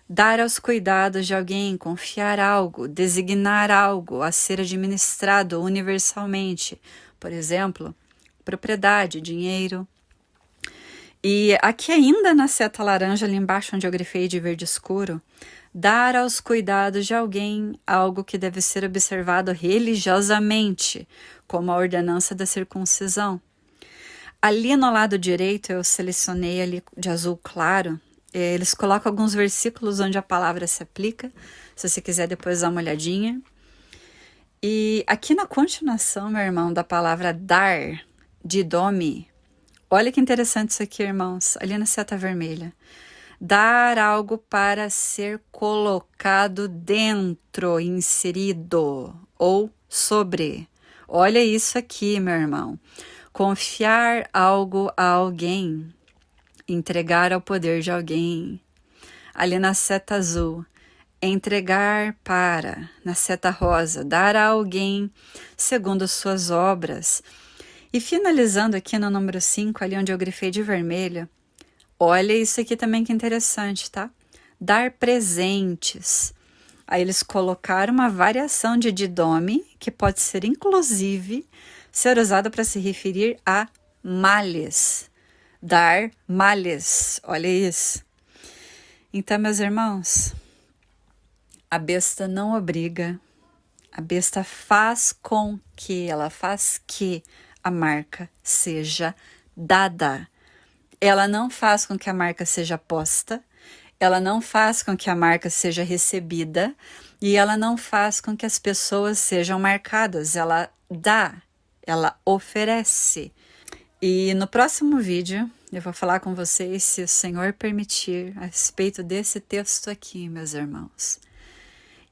dar aos cuidados de alguém, confiar algo, designar algo a ser administrado universalmente, por exemplo, propriedade, dinheiro. E aqui ainda na seta laranja, ali embaixo onde eu grifei de verde escuro, dar aos cuidados de alguém algo que deve ser observado religiosamente, como a ordenança da circuncisão. Ali no lado direito eu selecionei ali de azul claro, eles colocam alguns versículos onde a palavra se aplica, se você quiser depois dar uma olhadinha. E aqui na continuação, meu irmão, da palavra dar, didome, olha que interessante isso aqui, irmãos, ali na seta vermelha. Dar algo para ser colocado dentro, inserido ou sobre. Olha isso aqui, meu irmão. Confiar algo a alguém, entregar ao poder de alguém. Ali na seta azul, entregar para, na seta rosa, dar a alguém segundo suas obras. E finalizando aqui no número 5, ali onde eu grifei de vermelho, olha isso aqui também que interessante, tá? Dar presentes. Aí eles colocaram uma variação de didome, que pode ser inclusive ser usado para se referir a males. Dar males, olha isso. Então, meus irmãos, a besta não obriga, a besta faz com que, ela faz que a marca seja dada. Ela não faz com que a marca seja posta, ela não faz com que a marca seja recebida e ela não faz com que as pessoas sejam marcadas. Ela dá, ela oferece. E no próximo vídeo eu vou falar com vocês, se o Senhor permitir, a respeito desse texto aqui, meus irmãos.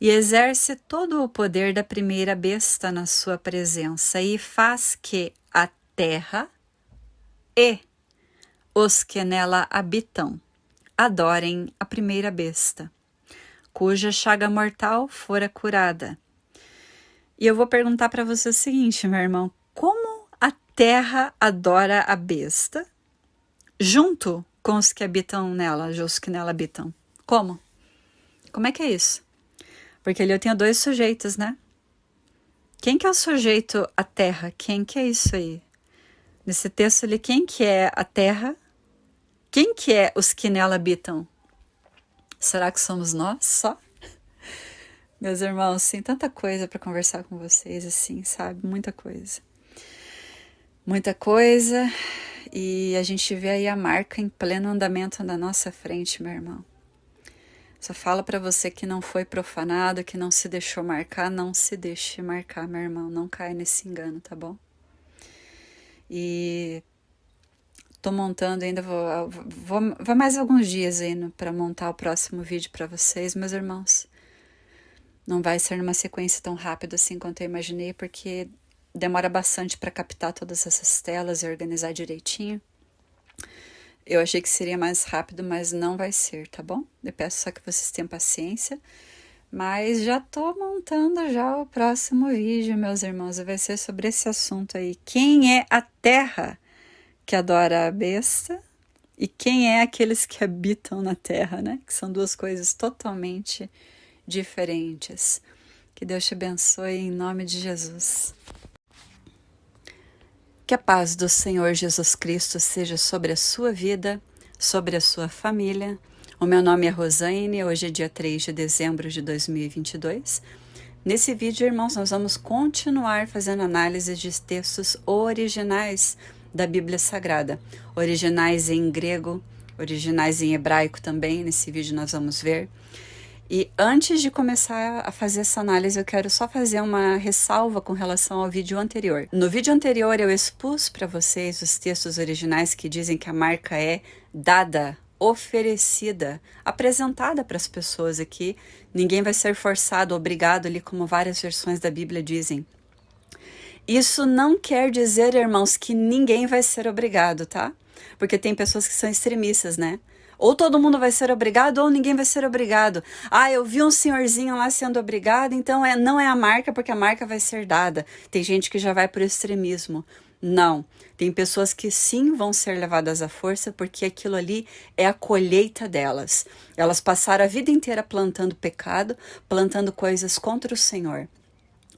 E exerce todo o poder da primeira besta na sua presença e faz que a terra e os que nela habitam adorem a primeira besta, cuja chaga mortal fora curada. E eu vou perguntar para você o seguinte, meu irmão, como a terra adora a besta junto com os que habitam nela, os que nela habitam? Como? Como é que é isso? Porque ali eu tenho dois sujeitos, né? Quem que é o sujeito a terra? Quem que é isso aí? Nesse texto ali, quem que é a terra? Quem que é os que nela habitam? Será que somos nós só? Meus irmãos, tem tanta coisa para conversar com vocês, assim, sabe? Muita coisa. Muita coisa. E a gente vê aí a marca em pleno andamento na nossa frente, meu irmão. Só fala para você que não foi profanado, que não se deixou marcar, não se deixe marcar, meu irmão. Não caia nesse engano, tá bom? E tô montando ainda, vou mais alguns dias aí para montar o próximo vídeo para vocês, meus irmãos. Não vai ser numa sequência tão rápida assim quanto eu imaginei, porque demora bastante para captar todas essas telas e organizar direitinho. Eu achei que seria mais rápido, mas não vai ser, tá bom? Eu peço só que vocês tenham paciência. Mas já tô montando já o próximo vídeo, meus irmãos. Vai ser sobre esse assunto aí. Quem é a terra que adora a besta? E quem é aqueles que habitam na terra, né? Que são duas coisas totalmente diferentes. Que Deus te abençoe em nome de Jesus. Que a paz do Senhor Jesus Cristo seja sobre a sua vida, sobre a sua família. O meu nome é Rosane, hoje é dia 3 de dezembro de 2022. Nesse vídeo, irmãos, nós vamos continuar fazendo análises de textos originais da Bíblia Sagrada. Originais em grego, originais em hebraico também, nesse vídeo nós vamos ver. E antes de começar a fazer essa análise, eu quero só fazer uma ressalva com relação ao vídeo anterior. No vídeo anterior, eu expus para vocês os textos originais que dizem que a marca é dada, oferecida, apresentada para as pessoas aqui. Ninguém vai ser forçado, obrigado ali, como várias versões da Bíblia dizem. Isso não quer dizer, irmãos, que ninguém vai ser obrigado, tá? Porque tem pessoas que são extremistas, né? Ou todo mundo vai ser obrigado, ou ninguém vai ser obrigado. Ah, eu vi um senhorzinho lá sendo obrigado, então não é a marca, porque a marca vai ser dada. Tem gente que já vai para o extremismo. Não. Tem pessoas que sim vão ser levadas à força, porque aquilo ali é a colheita delas. Elas passaram a vida inteira plantando pecado, plantando coisas contra o Senhor.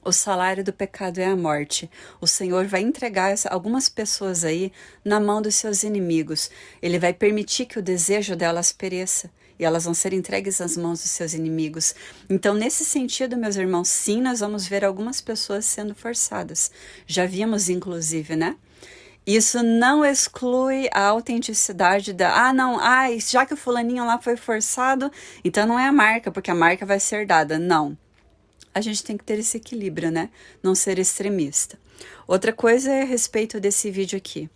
O salário do pecado é a morte. O Senhor vai entregar algumas pessoas aí na mão dos seus inimigos. Ele vai permitir que o desejo delas pereça. E elas vão ser entregues nas mãos dos seus inimigos. Então, nesse sentido, meus irmãos, sim, nós vamos ver algumas pessoas sendo forçadas. Já vimos, inclusive, né? Isso não exclui a autenticidade não, já que o fulaninho lá foi forçado, então não é a marca, porque a marca vai ser dada. Não. A gente tem que ter esse equilíbrio, né? Não ser extremista. Outra coisa é a respeito desse vídeo aqui.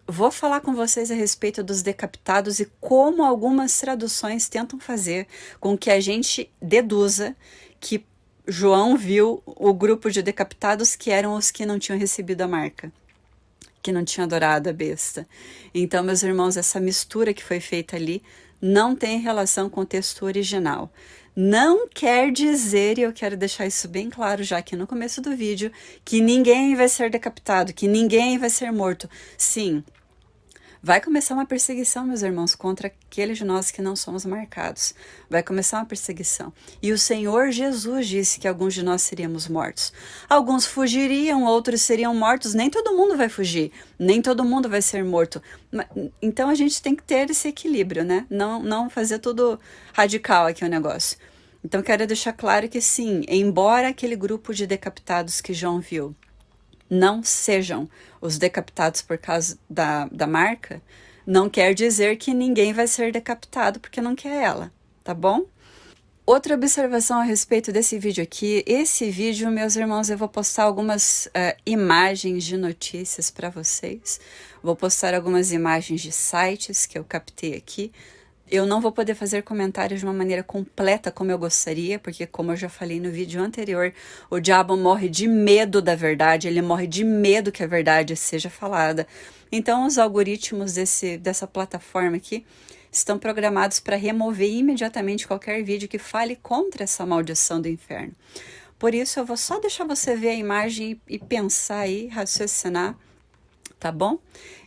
Vou falar com vocês a respeito dos decapitados e como algumas traduções tentam fazer com que a gente deduza que João viu o grupo de decapitados que eram os que não tinham recebido a marca, que não tinham adorado a besta. Então, meus irmãos, essa mistura que foi feita ali não tem relação com o texto original. Não quer dizer, e eu quero deixar isso bem claro já aqui no começo do vídeo, que ninguém vai ser decapitado, que ninguém vai ser morto. Sim, vai começar uma perseguição, meus irmãos, contra aqueles de nós que não somos marcados. Vai começar uma perseguição. E o Senhor Jesus disse que alguns de nós seríamos mortos. Alguns fugiriam, outros seriam mortos. Nem todo mundo vai fugir, nem todo mundo vai ser morto. Então a gente tem que ter esse equilíbrio, né? Não fazer tudo radical aqui o negócio. Então quero deixar claro que sim, embora aquele grupo de decapitados que João viu não sejam os decapitados por causa da marca, não quer dizer que ninguém vai ser decapitado porque não quer ela, tá bom? Outra observação a respeito desse vídeo aqui. Esse vídeo, meus irmãos, eu vou postar algumas imagens de notícias para vocês. Vou postar algumas imagens de sites que eu captei aqui. Eu não vou poder fazer comentários de uma maneira completa como eu gostaria, porque como eu já falei no vídeo anterior, o diabo morre de medo da verdade, ele morre de medo que a verdade seja falada. Então os algoritmos dessa plataforma aqui estão programados para remover imediatamente qualquer vídeo que fale contra essa maldição do inferno. Por isso eu vou só deixar você ver a imagem e pensar aí, raciocinar, tá bom?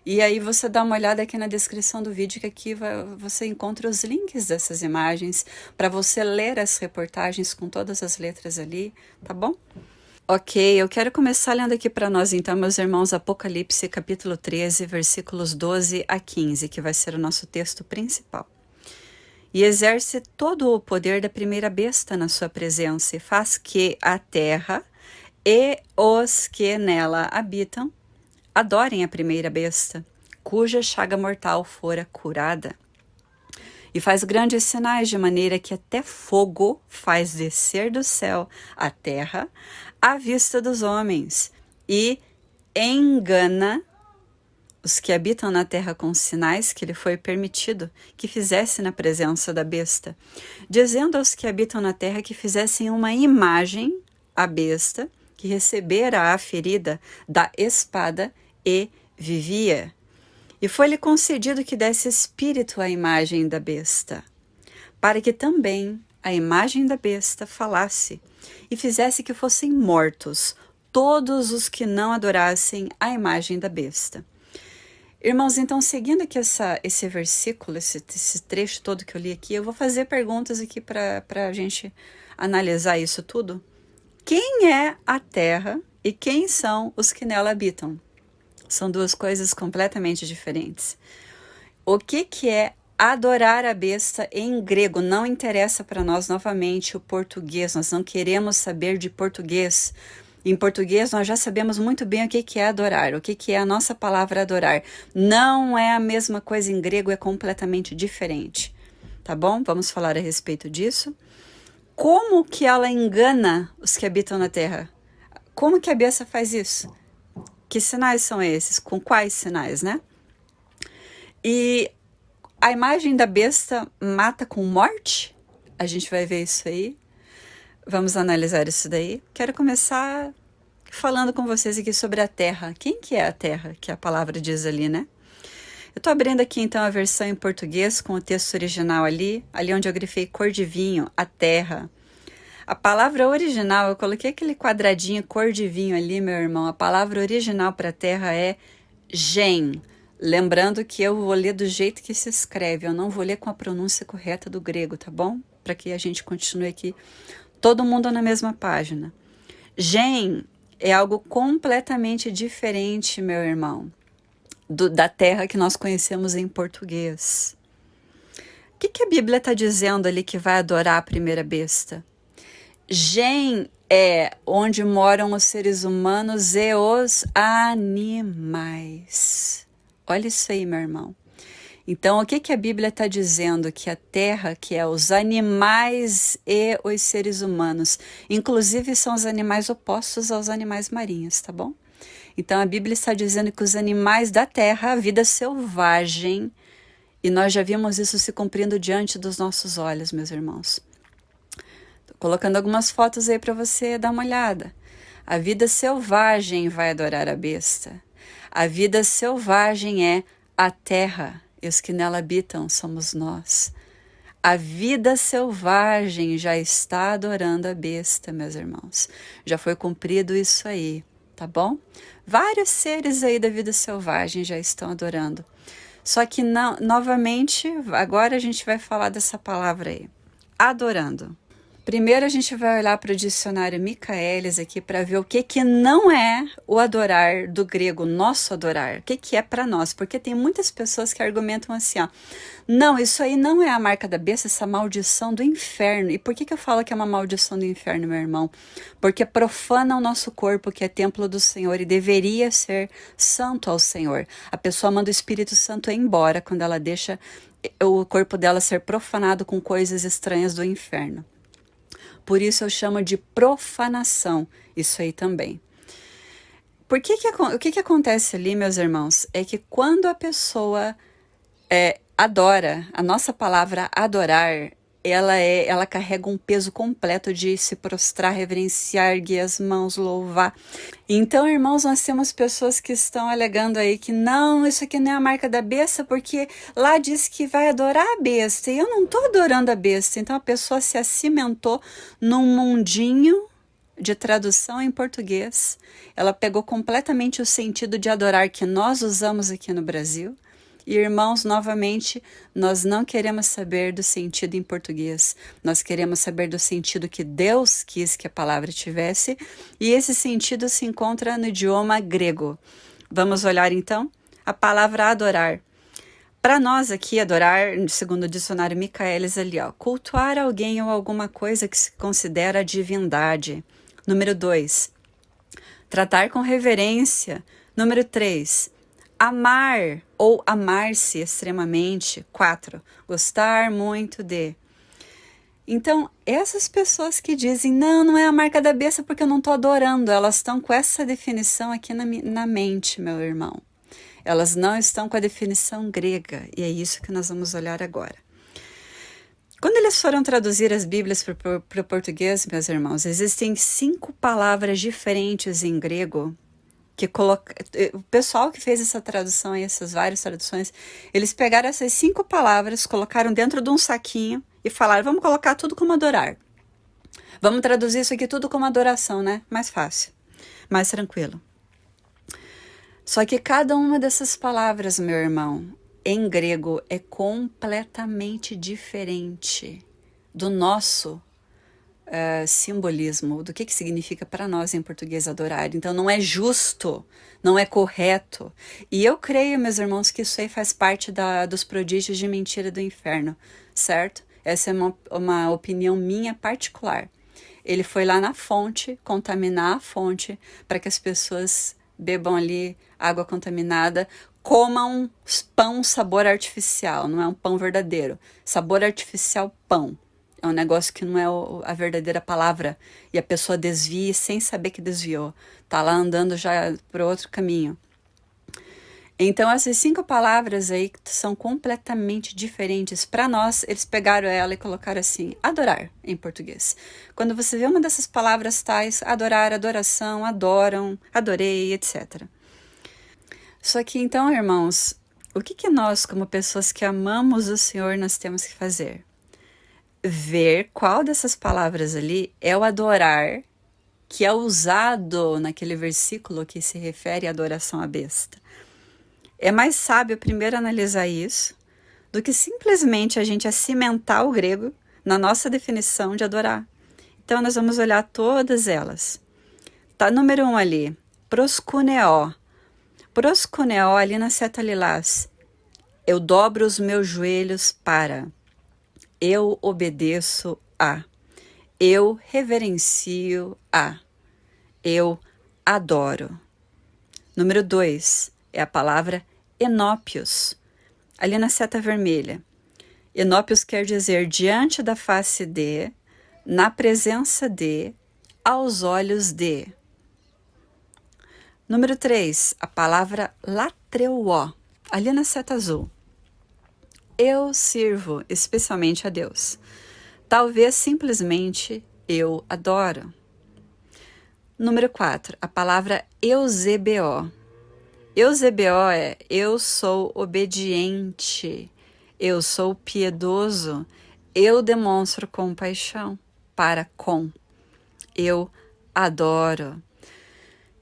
E aí você dá uma olhada aqui na descrição do vídeo, que aqui você encontra os links dessas imagens para você ler as reportagens com todas as letras ali, tá bom? Ok, eu quero começar lendo aqui para nós então, meus irmãos, Apocalipse capítulo 13, versículos 12 a 15, que vai ser o nosso texto principal. E exerce todo o poder da primeira besta na sua presença e faz que a terra e os que nela habitam adorem a primeira besta, cuja chaga mortal fora curada. E faz grandes sinais, de maneira que até fogo faz descer do céu à terra, à vista dos homens, e engana os que habitam na terra com sinais que lhe foi permitido que fizesse na presença da besta, dizendo aos que habitam na terra que fizessem uma imagem à besta, que recebera a ferida da espada e vivia. E foi-lhe concedido que desse espírito à imagem da besta, para que também a imagem da besta falasse e fizesse que fossem mortos todos os que não adorassem a imagem da besta. Irmãos, então, seguindo aqui esse versículo, esse trecho todo que eu li aqui, eu vou fazer perguntas aqui para a gente analisar isso tudo. Quem é a terra e quem são os que nela habitam? São duas coisas completamente diferentes. O que é adorar a besta em grego? Não interessa para nós novamente o português, nós não queremos saber de português. Em português nós já sabemos muito bem o que é adorar, o que é a nossa palavra adorar. Não é a mesma coisa em grego, é completamente diferente. Tá bom? Vamos falar a respeito disso. Como que ela engana os que habitam na terra? Como que a besta faz isso? Que sinais são esses? Com quais sinais, né? E a imagem da besta mata com morte? A gente vai ver isso aí. Vamos analisar isso daí. Quero começar falando com vocês aqui sobre a terra. Quem que é a terra? Que a palavra diz ali, né? Eu tô abrindo aqui então a versão em português com o texto original ali onde eu grifei cor de vinho, a terra. A palavra original, eu coloquei aquele quadradinho cor de vinho ali, meu irmão. A palavra original para terra é gen. Lembrando que eu vou ler do jeito que se escreve, eu não vou ler com a pronúncia correta do grego, tá bom? Para que a gente continue aqui, todo mundo na mesma página. Gen é algo completamente diferente, meu irmão, da terra que nós conhecemos em português. O que a Bíblia está dizendo ali que vai adorar a primeira besta? Gen é onde moram os seres humanos e os animais. Olha isso aí, meu irmão. Então, o que a Bíblia está dizendo? Que a terra, que é os animais e os seres humanos, inclusive são os animais opostos aos animais marinhos, tá bom? Então, a Bíblia está dizendo que os animais da terra, a vida selvagem, e nós já vimos isso se cumprindo diante dos nossos olhos, meus irmãos. Estou colocando algumas fotos aí para você dar uma olhada. A vida selvagem vai adorar a besta. A vida selvagem é a terra, e os que nela habitam somos nós. A vida selvagem já está adorando a besta, meus irmãos. Já foi cumprido isso aí, tá bom? Vários seres aí da vida selvagem já estão adorando. Só que, não, novamente, agora a gente vai falar dessa palavra aí. Adorando. Primeiro a gente vai olhar para o dicionário Michaelis aqui para ver o que não é o adorar do grego, nosso adorar. O que é para nós? Porque tem muitas pessoas que argumentam assim, ó. Não, isso aí não é a marca da besta, essa maldição do inferno. E por que eu falo que é uma maldição do inferno, meu irmão? Porque profana o nosso corpo, que é templo do Senhor e deveria ser santo ao Senhor. A pessoa manda o Espírito Santo ir embora quando ela deixa o corpo dela ser profanado com coisas estranhas do inferno. Por isso eu chamo de profanação, isso aí também. O que acontece ali, meus irmãos, é que quando a pessoa adora, a nossa palavra adorar, ela carrega um peso completo de se prostrar, reverenciar, erguer as mãos, louvar. Então, irmãos, nós temos pessoas que estão alegando aí que não, isso aqui não é a marca da besta, porque lá diz que vai adorar a besta, e eu não estou adorando a besta. Então, a pessoa se acimentou num mundinho de tradução em português. Ela pegou completamente o sentido de adorar que nós usamos aqui no Brasil. E, irmãos, novamente, nós não queremos saber do sentido em português. Nós queremos saber do sentido que Deus quis que a palavra tivesse. E esse sentido se encontra no idioma grego. Vamos olhar, então, a palavra adorar. Para nós aqui, adorar, segundo o dicionário Michaelis ali, ó, cultuar alguém ou alguma coisa que se considera divindade. Número 2, tratar com reverência. Número 3, amar ou amar-se extremamente. 4, gostar muito de. Então, essas pessoas que dizem, não é a marca da besta porque eu não estou adorando, elas estão com essa definição aqui na mente, meu irmão. Elas não estão com a definição grega, e é isso que nós vamos olhar agora. Quando eles foram traduzir as Bíblias para o português, meus irmãos, existem 5 palavras diferentes em grego que o pessoal que fez essa tradução, essas várias traduções, eles pegaram essas 5 palavras, colocaram dentro de um saquinho e falaram, vamos colocar tudo como adorar. Vamos traduzir isso aqui tudo como adoração, né? Mais fácil, mais tranquilo. Só que cada uma dessas palavras, meu irmão, em grego é completamente diferente do nosso simbolismo, do que significa para nós em português adorar. Então não é justo, não é correto. E eu creio, meus irmãos, que isso aí faz parte dos prodígios de mentira do inferno, certo? Essa é uma opinião minha particular. Ele foi lá na fonte, contaminar a fonte, para que as pessoas bebam ali água contaminada, comam pão sabor artificial, não é um pão verdadeiro. Sabor artificial, pão. É um negócio que não é a verdadeira palavra. E a pessoa desvia sem saber que desviou. Tá lá andando já por outro caminho. Então essas 5 palavras aí são completamente diferentes. Para nós, eles pegaram ela e colocaram assim, adorar, em português. Quando você vê uma dessas palavras tais, adorar, adoração, adoram, adorei, etc. Só que então, irmãos, o que nós, como pessoas que amamos o Senhor, nós temos que fazer? ver qual dessas palavras ali é o adorar que é usado naquele versículo que se refere à adoração à besta. É mais sábio primeiro analisar isso do que simplesmente a gente cimentar o grego na nossa definição de adorar. Então nós vamos olhar todas elas. Tá, número 1 ali, proskuneo. Proskuneo ali na seta lilás. Eu dobro os meus joelhos para. Eu obedeço a. Eu reverencio a. Eu adoro. Número 2 é a palavra enópios, ali na seta vermelha. Enópios quer dizer diante da face de, na presença de, aos olhos de. Número 3, a palavra latreuó, ali na seta azul. Eu sirvo especialmente a Deus. Talvez simplesmente eu adoro. Número 4, a palavra eusebeo. Eusebeo é eu sou obediente, eu sou piedoso, eu demonstro compaixão para com, eu adoro.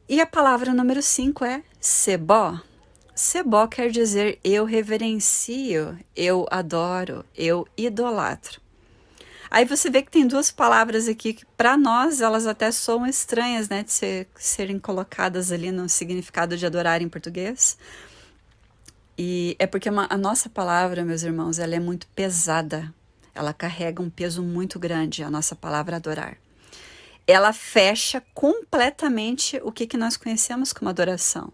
E a palavra número 5 é sebó. Sebó quer dizer eu reverencio, eu adoro, eu idolatro. Aí você vê que tem duas palavras aqui que para nós elas até soam estranhas, né, de serem colocadas ali no significado de adorar em português. E é porque a nossa palavra, meus irmãos, ela é muito pesada. Ela carrega um peso muito grande, a nossa palavra adorar. Ela fecha completamente o que nós conhecemos como adoração.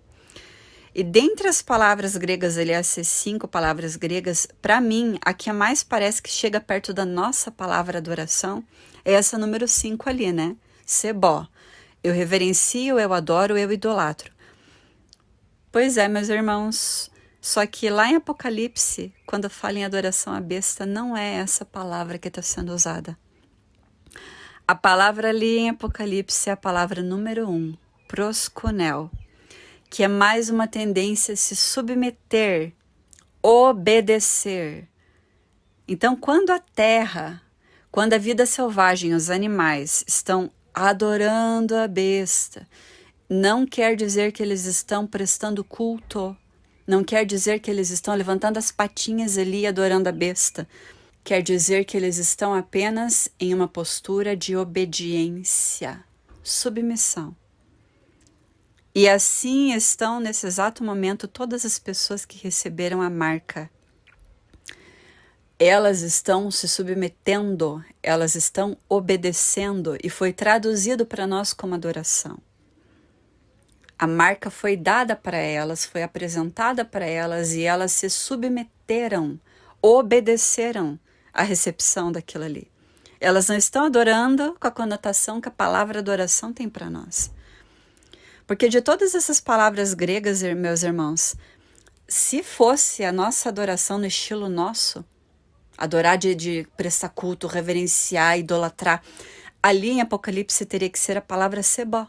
E dentre as palavras gregas, aliás, essas 5 palavras gregas, para mim, a que mais parece que chega perto da nossa palavra adoração é essa número 5 ali, né? Sebó. Eu reverencio, eu adoro, eu idolatro. Pois é, meus irmãos, só que lá em Apocalipse, quando fala em adoração à besta, não é essa palavra que está sendo usada. A palavra ali em Apocalipse é a palavra número 1, proskuneo, que é mais uma tendência a se submeter, obedecer. Então, quando a terra, quando a vida selvagem, os animais estão adorando a besta, não quer dizer que eles estão prestando culto, não quer dizer que eles estão levantando as patinhas ali adorando a besta, quer dizer que eles estão apenas em uma postura de obediência, submissão. E assim estão nesse exato momento todas as pessoas que receberam a marca. Elas estão se submetendo, elas estão obedecendo e foi traduzido para nós como adoração. A marca foi dada para elas, foi apresentada para elas e elas se submeteram, obedeceram à recepção daquilo ali. Elas não estão adorando com a conotação que a palavra adoração tem para nós. Porque de todas essas palavras gregas, meus irmãos, se fosse a nossa adoração no estilo nosso, adorar de prestar culto, reverenciar, idolatrar, ali em Apocalipse teria que ser a palavra sebó.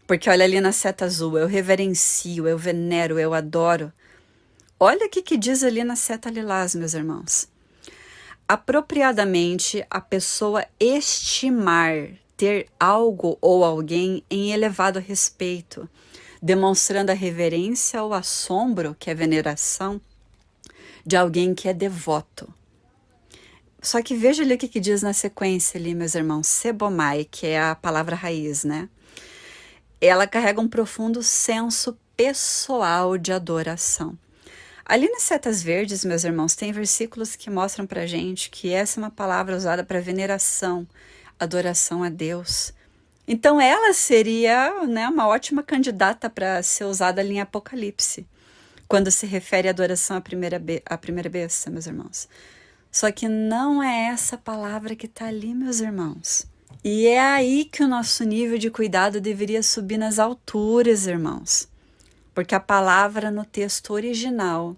Porque olha ali na seta azul, eu reverencio, eu venero, eu adoro. Olha o que diz ali na seta lilás, meus irmãos. Apropriadamente, a pessoa estimar, ter algo ou alguém em elevado respeito, demonstrando a reverência ou assombro, que é veneração, de alguém que é devoto. Só que veja ali o que diz na sequência ali, meus irmãos, sebomai, que é a palavra raiz, né? Ela carrega um profundo senso pessoal de adoração. Ali nas setas verdes, meus irmãos, tem versículos que mostram pra gente que essa é uma palavra usada para veneração, adoração a Deus. Então ela seria, né, uma ótima candidata para ser usada ali em Apocalipse, quando se refere à adoração à primeira besta, meus irmãos. Só que não é essa palavra que está ali, meus irmãos. E é aí que o nosso nível de cuidado deveria subir nas alturas, irmãos. Porque a palavra no texto original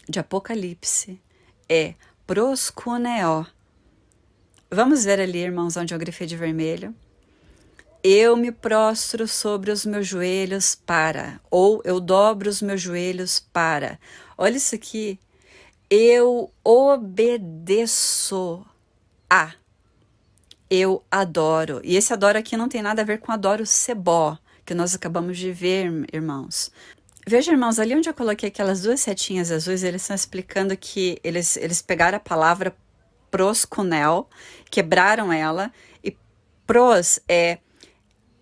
de Apocalipse é proskuneo. Vamos ver ali, irmãos, onde eu grifei de vermelho. Eu me prostro sobre os meus joelhos para, ou eu dobro os meus joelhos para. Olha isso aqui. Eu obedeço a. Eu adoro. E esse adoro aqui não tem nada a ver com adoro sebó, que nós acabamos de ver, irmãos. Veja, irmãos, ali onde eu coloquei aquelas duas setinhas azuis, eles estão explicando que eles pegaram a palavra proskunel, quebraram ela, e pros é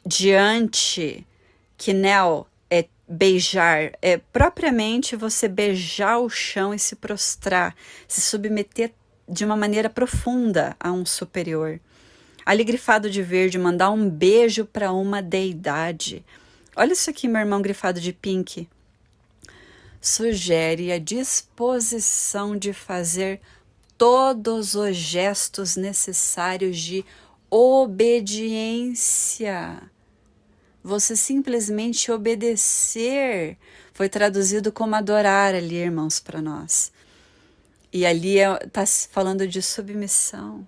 diante, kinel é beijar, é propriamente você beijar o chão e se prostrar, se submeter de uma maneira profunda a um superior. Ali grifado de verde, mandar um beijo para uma deidade. Olha isso aqui, meu irmão grifado de pink. Sugere a disposição de fazer todos os gestos necessários de obediência. Você simplesmente obedecer. Foi traduzido como adorar ali, irmãos, para nós. E ali está falando de submissão.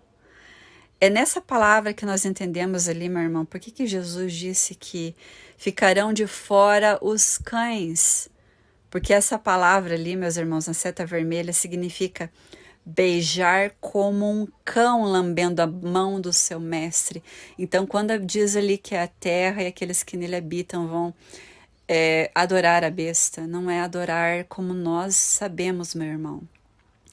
É nessa palavra que nós entendemos ali, meu irmão, por que Jesus disse que ficarão de fora os cães? Porque essa palavra ali, meus irmãos, na seta vermelha, significa beijar como um cão lambendo a mão do seu mestre. Então, quando diz ali que a terra e aqueles que nele habitam vão adorar a besta, não é adorar como nós sabemos, meu irmão.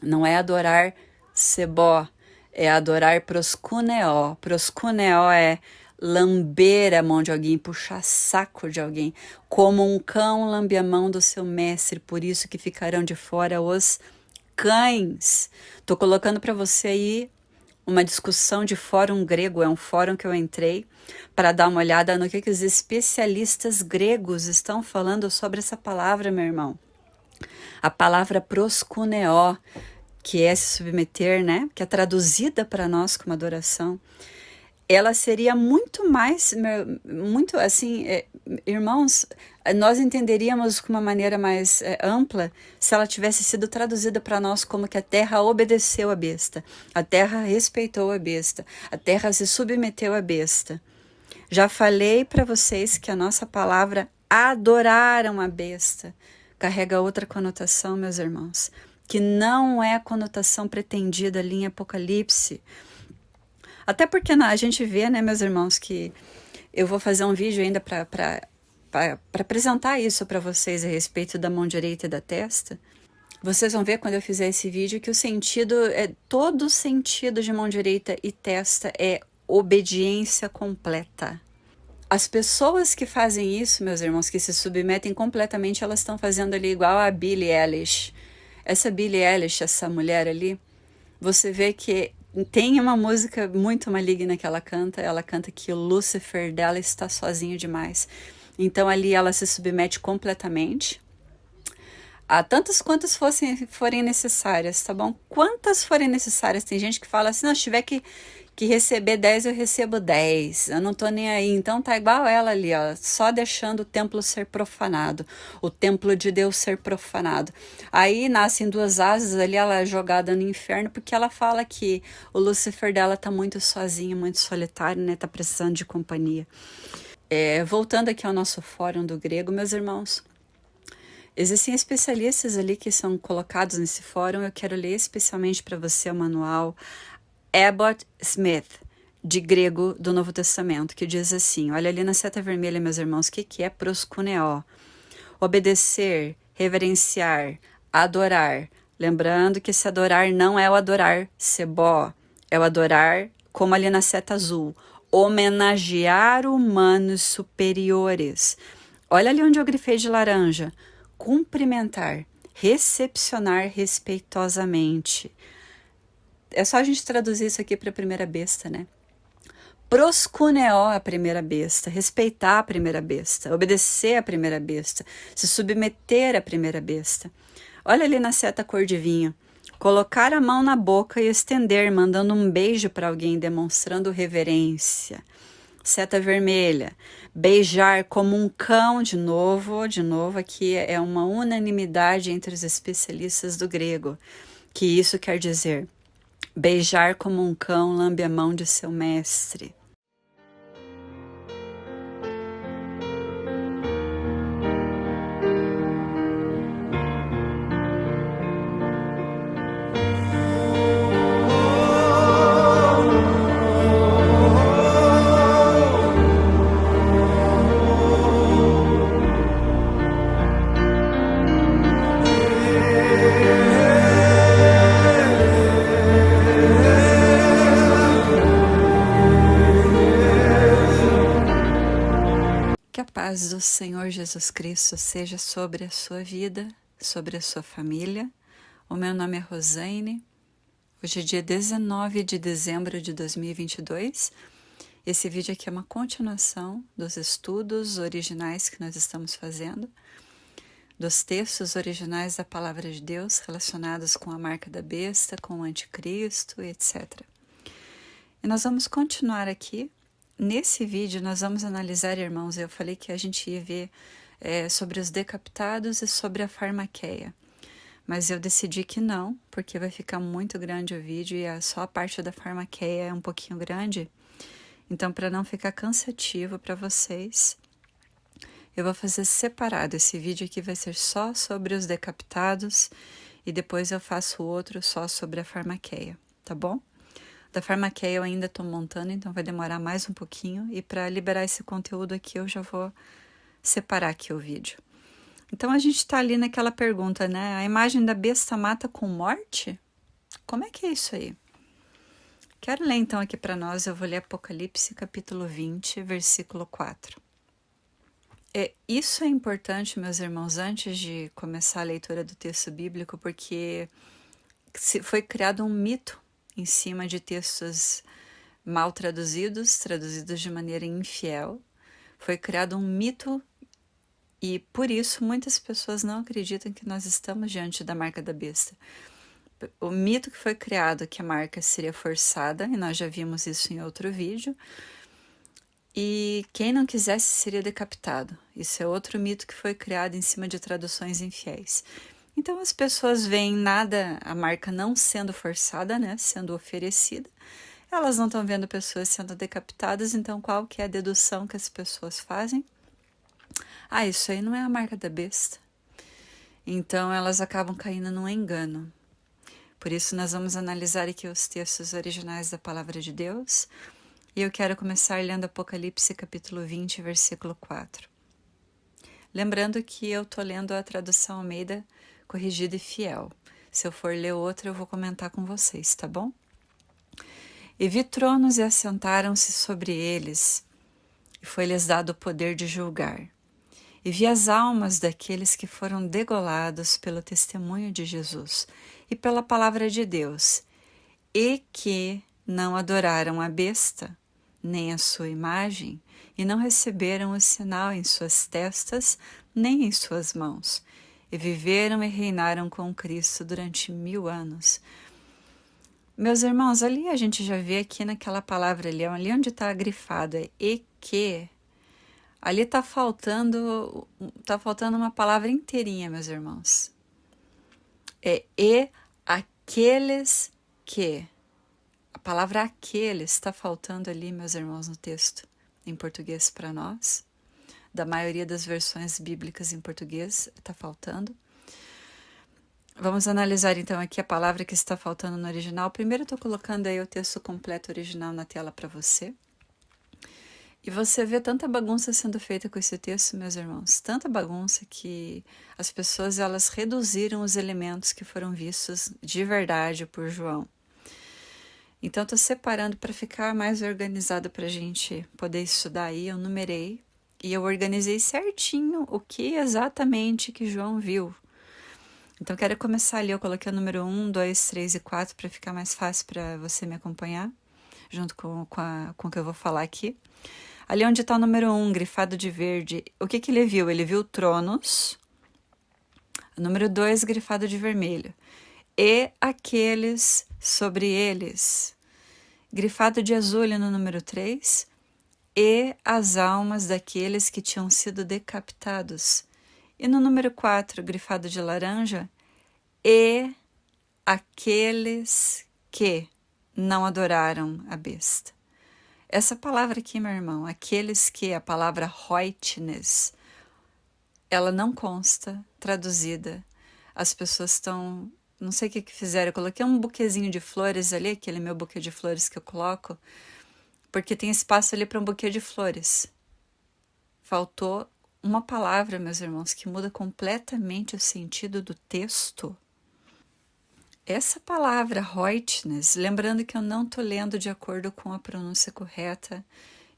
Não é adorar sebó, é adorar proskuneo. Proskuneo é lamber a mão de alguém, puxar saco de alguém, como um cão lambe a mão do seu mestre, por isso que ficarão de fora os cães. Tô colocando para você aí uma discussão de fórum grego, é um fórum que eu entrei para dar uma olhada no que os especialistas gregos estão falando sobre essa palavra, meu irmão. A palavra proskuneo, que é se submeter, né? Que é traduzida para nós como adoração, ela seria muito mais, muito assim, irmãos, nós entenderíamos com uma maneira mais ampla se ela tivesse sido traduzida para nós como que a terra obedeceu a besta, a terra respeitou a besta, a terra se submeteu à besta. Já falei para vocês que a nossa palavra adoraram a besta carrega outra conotação, meus irmãos, que não é a conotação pretendida ali em Apocalipse. Até porque a gente vê, né, meus irmãos, que eu vou fazer um vídeo ainda para apresentar isso para vocês a respeito da mão direita e da testa. Vocês vão ver quando eu fizer esse vídeo que o sentido, todo o sentido de mão direita e testa é obediência completa. As pessoas que fazem isso, meus irmãos, que se submetem completamente, elas estão fazendo ali igual a Billie Eilish. Essa Billie Eilish, essa mulher ali, você vê que tem uma música muito maligna que ela canta que o Lúcifer dela está sozinho demais. Então ali ela se submete completamente a tantas quantas forem necessárias, tá bom? Quantas forem necessárias. Tem gente que fala assim, não, se tiver que receber 10, eu recebo 10. Eu não tô nem aí. Então tá igual ela ali, ó, só deixando o templo ser profanado, o templo de Deus ser profanado. Aí nascem duas asas ali, ela é jogada no inferno, porque ela fala que o Lúcifer dela tá muito sozinho, muito solitário, né? Tá precisando de companhia. Voltando aqui ao nosso fórum do grego, meus irmãos, existem especialistas ali que são colocados nesse fórum. Eu quero ler especialmente para você o manual Abbott Smith, de grego do Novo Testamento, que diz assim, olha ali na seta vermelha, meus irmãos, o que é proskuneo? Obedecer, reverenciar, adorar. Lembrando que esse adorar não é o adorar sebó, é o adorar, como ali na seta azul, homenagear humanos superiores. Olha ali onde eu grifei de laranja. Cumprimentar, recepcionar respeitosamente. É só a gente traduzir isso aqui para a primeira besta, né? Proskuneo a primeira besta, respeitar a primeira besta, obedecer a primeira besta, se submeter à primeira besta. Olha ali na seta cor de vinho. Colocar a mão na boca e estender, mandando um beijo para alguém, demonstrando reverência. Seta vermelha, beijar como um cão, de novo aqui é uma unanimidade entre os especialistas do grego, que isso quer dizer beijar como um cão lambe a mão de seu mestre. paz do Senhor Jesus Cristo seja sobre a sua vida, sobre a sua família. O meu nome é Rosane. Hoje é dia 19 de dezembro de 2022. Esse vídeo aqui é uma continuação dos estudos originais que nós estamos fazendo, dos textos originais da Palavra de Deus relacionados com a marca da besta, com o anticristo, etc. E nós vamos continuar aqui. Nesse vídeo nós vamos analisar, irmãos, eu falei que a gente ia ver sobre os decapitados e sobre a farmaqueia, mas eu decidi que não, porque vai ficar muito grande o vídeo e só a parte da farmaqueia é um pouquinho grande. Então, para não ficar cansativo para vocês, eu vou fazer separado. Esse vídeo aqui vai ser só sobre os decapitados e depois eu faço outro só sobre a farmaqueia, tá bom? Da farmaqueia eu ainda estou montando, então vai demorar mais um pouquinho. E para liberar esse conteúdo aqui, eu já vou separar aqui o vídeo. Então a gente está ali naquela pergunta, né? A imagem da besta mata com morte? Como é que é isso aí? Quero ler então aqui para nós, eu vou ler Apocalipse capítulo 20, versículo 4. Isso é importante, meus irmãos, antes de começar a leitura do texto bíblico, porque foi criado um mito em cima de textos mal traduzidos de maneira infiel. Foi criado um mito e por isso muitas pessoas não acreditam que nós estamos diante da marca da besta. O mito que foi criado que a marca seria forçada, e nós já vimos isso em outro vídeo, e quem não quisesse seria decapitado. Isso é outro mito que foi criado em cima de traduções infiéis. Então as pessoas veem a marca não sendo forçada, né, sendo oferecida. Elas não estão vendo pessoas sendo decapitadas, então qual que é a dedução que as pessoas fazem? Isso aí não é a marca da besta. Então elas acabam caindo num engano. Por isso nós vamos analisar aqui os textos originais da Palavra de Deus. E eu quero começar lendo Apocalipse capítulo 20, versículo 4. Lembrando que eu estou lendo a tradução Almeida corrigida e fiel. Se eu for ler outra, eu vou comentar com vocês, tá bom? E vi tronos e assentaram-se sobre eles, e foi-lhes dado o poder de julgar. E vi as almas daqueles que foram degolados pelo testemunho de Jesus e pela palavra de Deus, e que não adoraram a besta, nem a sua imagem, e não receberam o sinal em suas testas, nem em suas mãos. E viveram e reinaram com Cristo durante 1000 anos. Meus irmãos, ali a gente já vê aqui naquela palavra ali onde está grifado, e que, ali está faltando uma palavra inteirinha, meus irmãos. E aqueles que. A palavra aqueles está faltando ali, meus irmãos, no texto, em português para nós. Da maioria das versões bíblicas em português está faltando. Vamos analisar então aqui a palavra que está faltando no original. Primeiro eu estou colocando aí o texto completo original na tela para você. E você vê tanta bagunça sendo feita com esse texto, meus irmãos. Tanta bagunça que as pessoas elas reduziram os elementos que foram vistos de verdade por João. Então estou separando para ficar mais organizado para a gente poder estudar aí. Eu numerei. E eu organizei certinho o que exatamente que João viu. Então, quero começar ali. Eu coloquei o número 1, 2, 3 e 4 para ficar mais fácil para você me acompanhar, junto com o que eu vou falar aqui. Ali onde está o número 1, grifado de verde, o que ele viu? Ele viu tronos. O número 2, grifado de vermelho. E aqueles sobre eles. Grifado de azul no número 3. E as almas daqueles que tinham sido decapitados. E no número 4, grifado de laranja, e aqueles que não adoraram a besta. Essa palavra aqui, meu irmão, aqueles que, a palavra hoitnes, ela não consta traduzida. As pessoas estão, não sei o que fizeram, eu coloquei um buquezinho de flores ali, aquele meu buquê de flores que eu coloco, porque tem espaço ali para um buquê de flores. Faltou uma palavra, meus irmãos, que muda completamente o sentido do texto. Essa palavra, hoitnes, lembrando que eu não estou lendo de acordo com a pronúncia correta,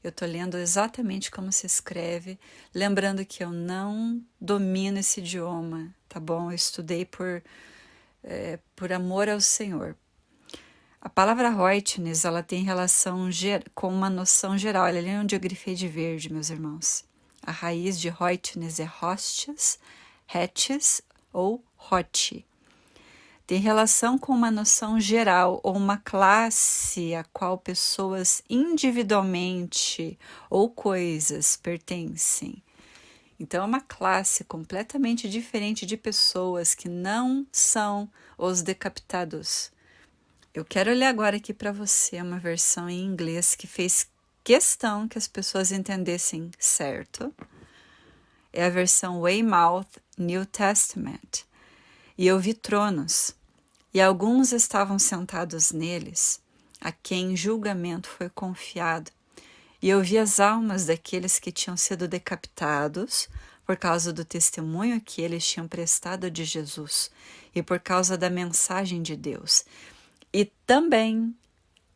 Eu estou lendo exatamente como se escreve, lembrando que eu não domino esse idioma, tá bom? Eu estudei por amor ao Senhor. A palavra Reutnes, ela tem relação com uma noção geral. Olha ali onde eu grifei de verde, meus irmãos. A raiz de Reutnes é hostes, hetes ou hoti. Tem relação com uma noção geral ou uma classe a qual pessoas individualmente ou coisas pertencem. Então, é uma classe completamente diferente de pessoas que não são os decapitados. Eu quero ler agora aqui para você uma versão em inglês que fez questão que as pessoas entendessem certo. É a versão Weymouth New Testament. E eu vi tronos, e alguns estavam sentados neles, a quem julgamento foi confiado. E eu vi as almas daqueles que tinham sido decapitados por causa do testemunho que eles tinham prestado de Jesus e por causa da mensagem de Deus. E também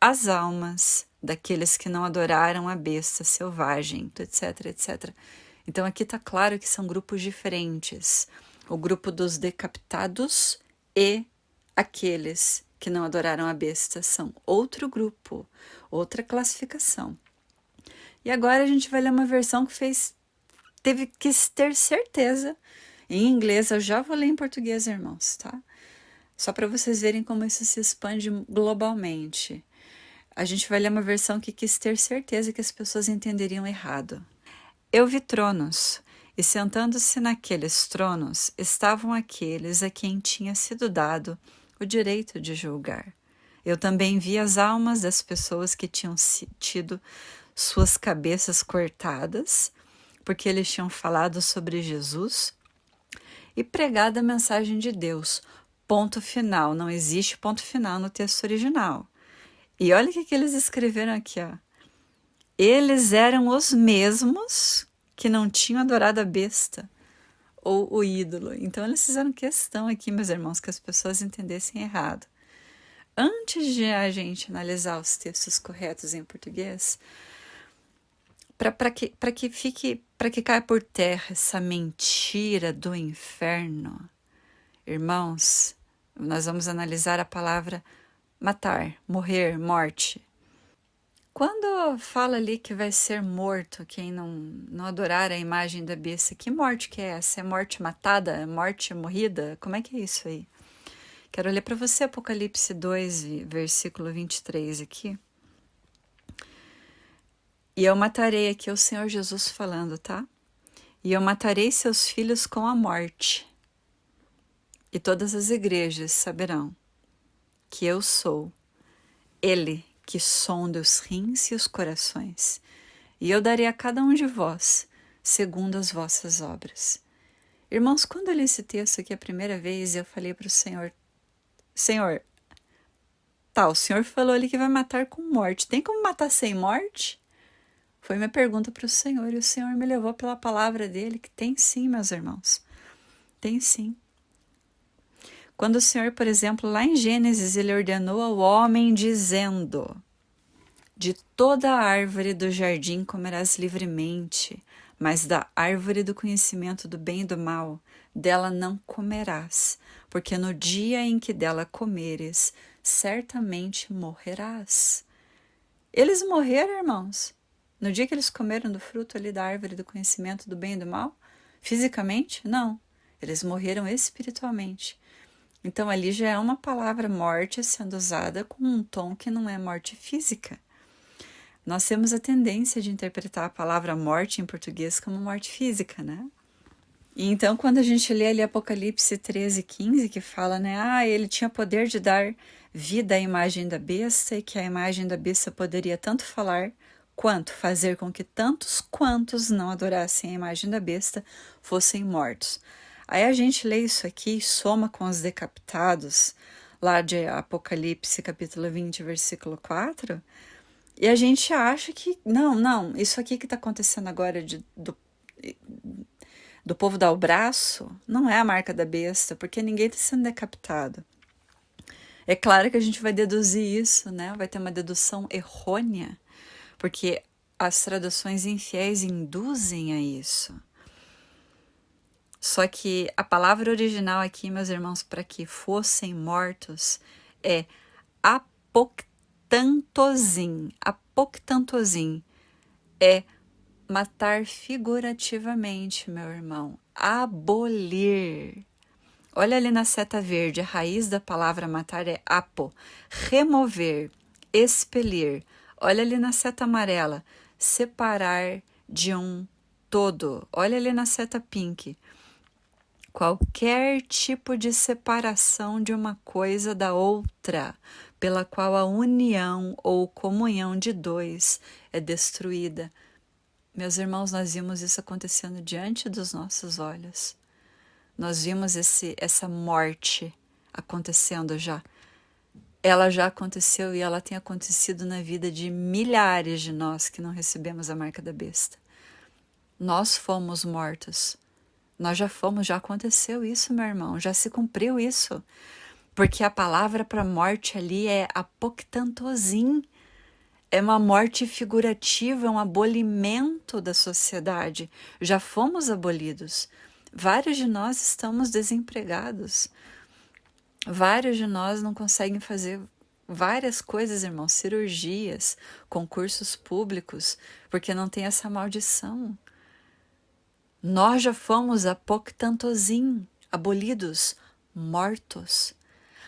as almas daqueles que não adoraram a besta selvagem, etc, etc. Então aqui está claro que são grupos diferentes. O grupo dos decapitados e aqueles que não adoraram a besta são outro grupo, outra classificação. E agora a gente vai ler uma versão que teve que ter certeza. Em inglês, eu já vou ler em português, irmãos, tá? Só para vocês verem como isso se expande globalmente. A gente vai ler uma versão que quis ter certeza que as pessoas entenderiam errado. Eu vi tronos, e sentando-se naqueles tronos estavam aqueles a quem tinha sido dado o direito de julgar. Eu também vi as almas das pessoas que tinham tido suas cabeças cortadas, porque eles tinham falado sobre Jesus e pregado a mensagem de Deus. Ponto final. Não existe ponto final no texto original. E olha o que eles escreveram aqui, ó. Eles eram os mesmos que não tinham adorado a besta ou o ídolo. Então eles fizeram questão aqui, meus irmãos, que as pessoas entendessem errado. Antes de a gente analisar os textos corretos em português, para que caia por terra essa mentira do inferno, irmãos, nós vamos analisar a palavra matar, morrer, morte. Quando fala ali que vai ser morto quem não adorar a imagem da besta, que morte que é essa? É morte matada? É morte morrida? Como é que é isso aí? Quero ler para você Apocalipse 2, versículo 23 aqui. E eu matarei, aqui o Senhor Jesus falando, tá? E eu matarei seus filhos com a morte. E todas as igrejas saberão que eu sou Ele que sonda os rins e os corações, e eu darei a cada um de vós segundo as vossas obras. Irmãos, quando eu li esse texto aqui a primeira vez, eu falei para o Senhor, o Senhor falou ali que vai matar com morte. Tem como matar sem morte? Foi minha pergunta para o Senhor, e o Senhor me levou pela palavra dele, que tem sim, meus irmãos. Tem sim. Quando o Senhor, por exemplo, lá em Gênesis, ele ordenou ao homem dizendo: de toda a árvore do jardim comerás livremente, mas da árvore do conhecimento do bem e do mal, dela não comerás, porque no dia em que dela comeres, certamente morrerás. Eles morreram, irmãos, no dia que eles comeram do fruto ali da árvore do conhecimento do bem e do mal? Fisicamente? Não. Eles morreram espiritualmente. Então ali já é uma palavra morte sendo usada com um tom que não é morte física. Nós temos a tendência de interpretar a palavra morte em português como morte física, né? E então quando a gente lê ali Apocalipse 13:15, que fala, né, ele tinha poder de dar vida à imagem da besta e que a imagem da besta poderia tanto falar quanto fazer com que tantos quantos não adorassem a imagem da besta fossem mortos. Aí a gente lê isso aqui e soma com os decapitados, lá de Apocalipse capítulo 20, versículo 4, e a gente acha que, não, isso aqui que está acontecendo agora do povo dar o braço, não é a marca da besta, porque ninguém está sendo decapitado. É claro que a gente vai deduzir isso, né? Vai ter uma dedução errônea, porque as traduções infiéis induzem a isso. Só que a palavra original aqui, meus irmãos, para que fossem mortos, é apoctantosim. Apoctantosim é matar figurativamente, meu irmão. Abolir. Olha ali na seta verde, a raiz da palavra matar é apo. Remover, expelir. Olha ali na seta amarela, separar de um todo. Olha ali na seta pink. Qualquer tipo de separação de uma coisa da outra, pela qual a união ou comunhão de dois é destruída. Meus irmãos, nós vimos isso acontecendo diante dos nossos olhos. Nós vimos essa morte acontecendo já. Ela já aconteceu e ela tem acontecido na vida de milhares de nós que não recebemos a marca da besta. Nós fomos mortos. Nós já fomos, já aconteceu isso, meu irmão, já se cumpriu isso. Porque a palavra para morte ali é apoctantosim. É uma morte figurativa, um abolimento da sociedade. Já fomos abolidos. Vários de nós estamos desempregados. Vários de nós não conseguem fazer várias coisas, irmão, cirurgias, concursos públicos, porque não tem essa maldição. Nós já fomos apoctantosim, abolidos, mortos.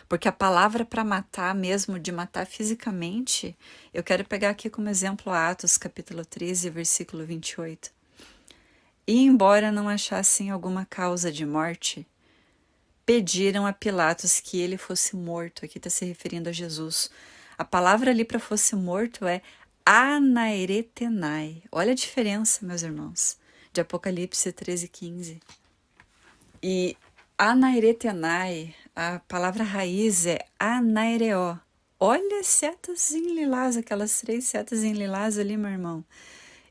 Porque a palavra para matar mesmo, de matar fisicamente, eu quero pegar aqui como exemplo Atos capítulo 13, versículo 28. E embora não achassem alguma causa de morte, pediram a Pilatos que ele fosse morto. Aqui está se referindo a Jesus. A palavra ali para fosse morto é anairetenai. Olha a diferença, meus irmãos, de Apocalipse 13, 15. E anairetenai, a palavra raiz é anaireó. Olha as setas em lilás, aquelas 3 setas em lilás ali, meu irmão.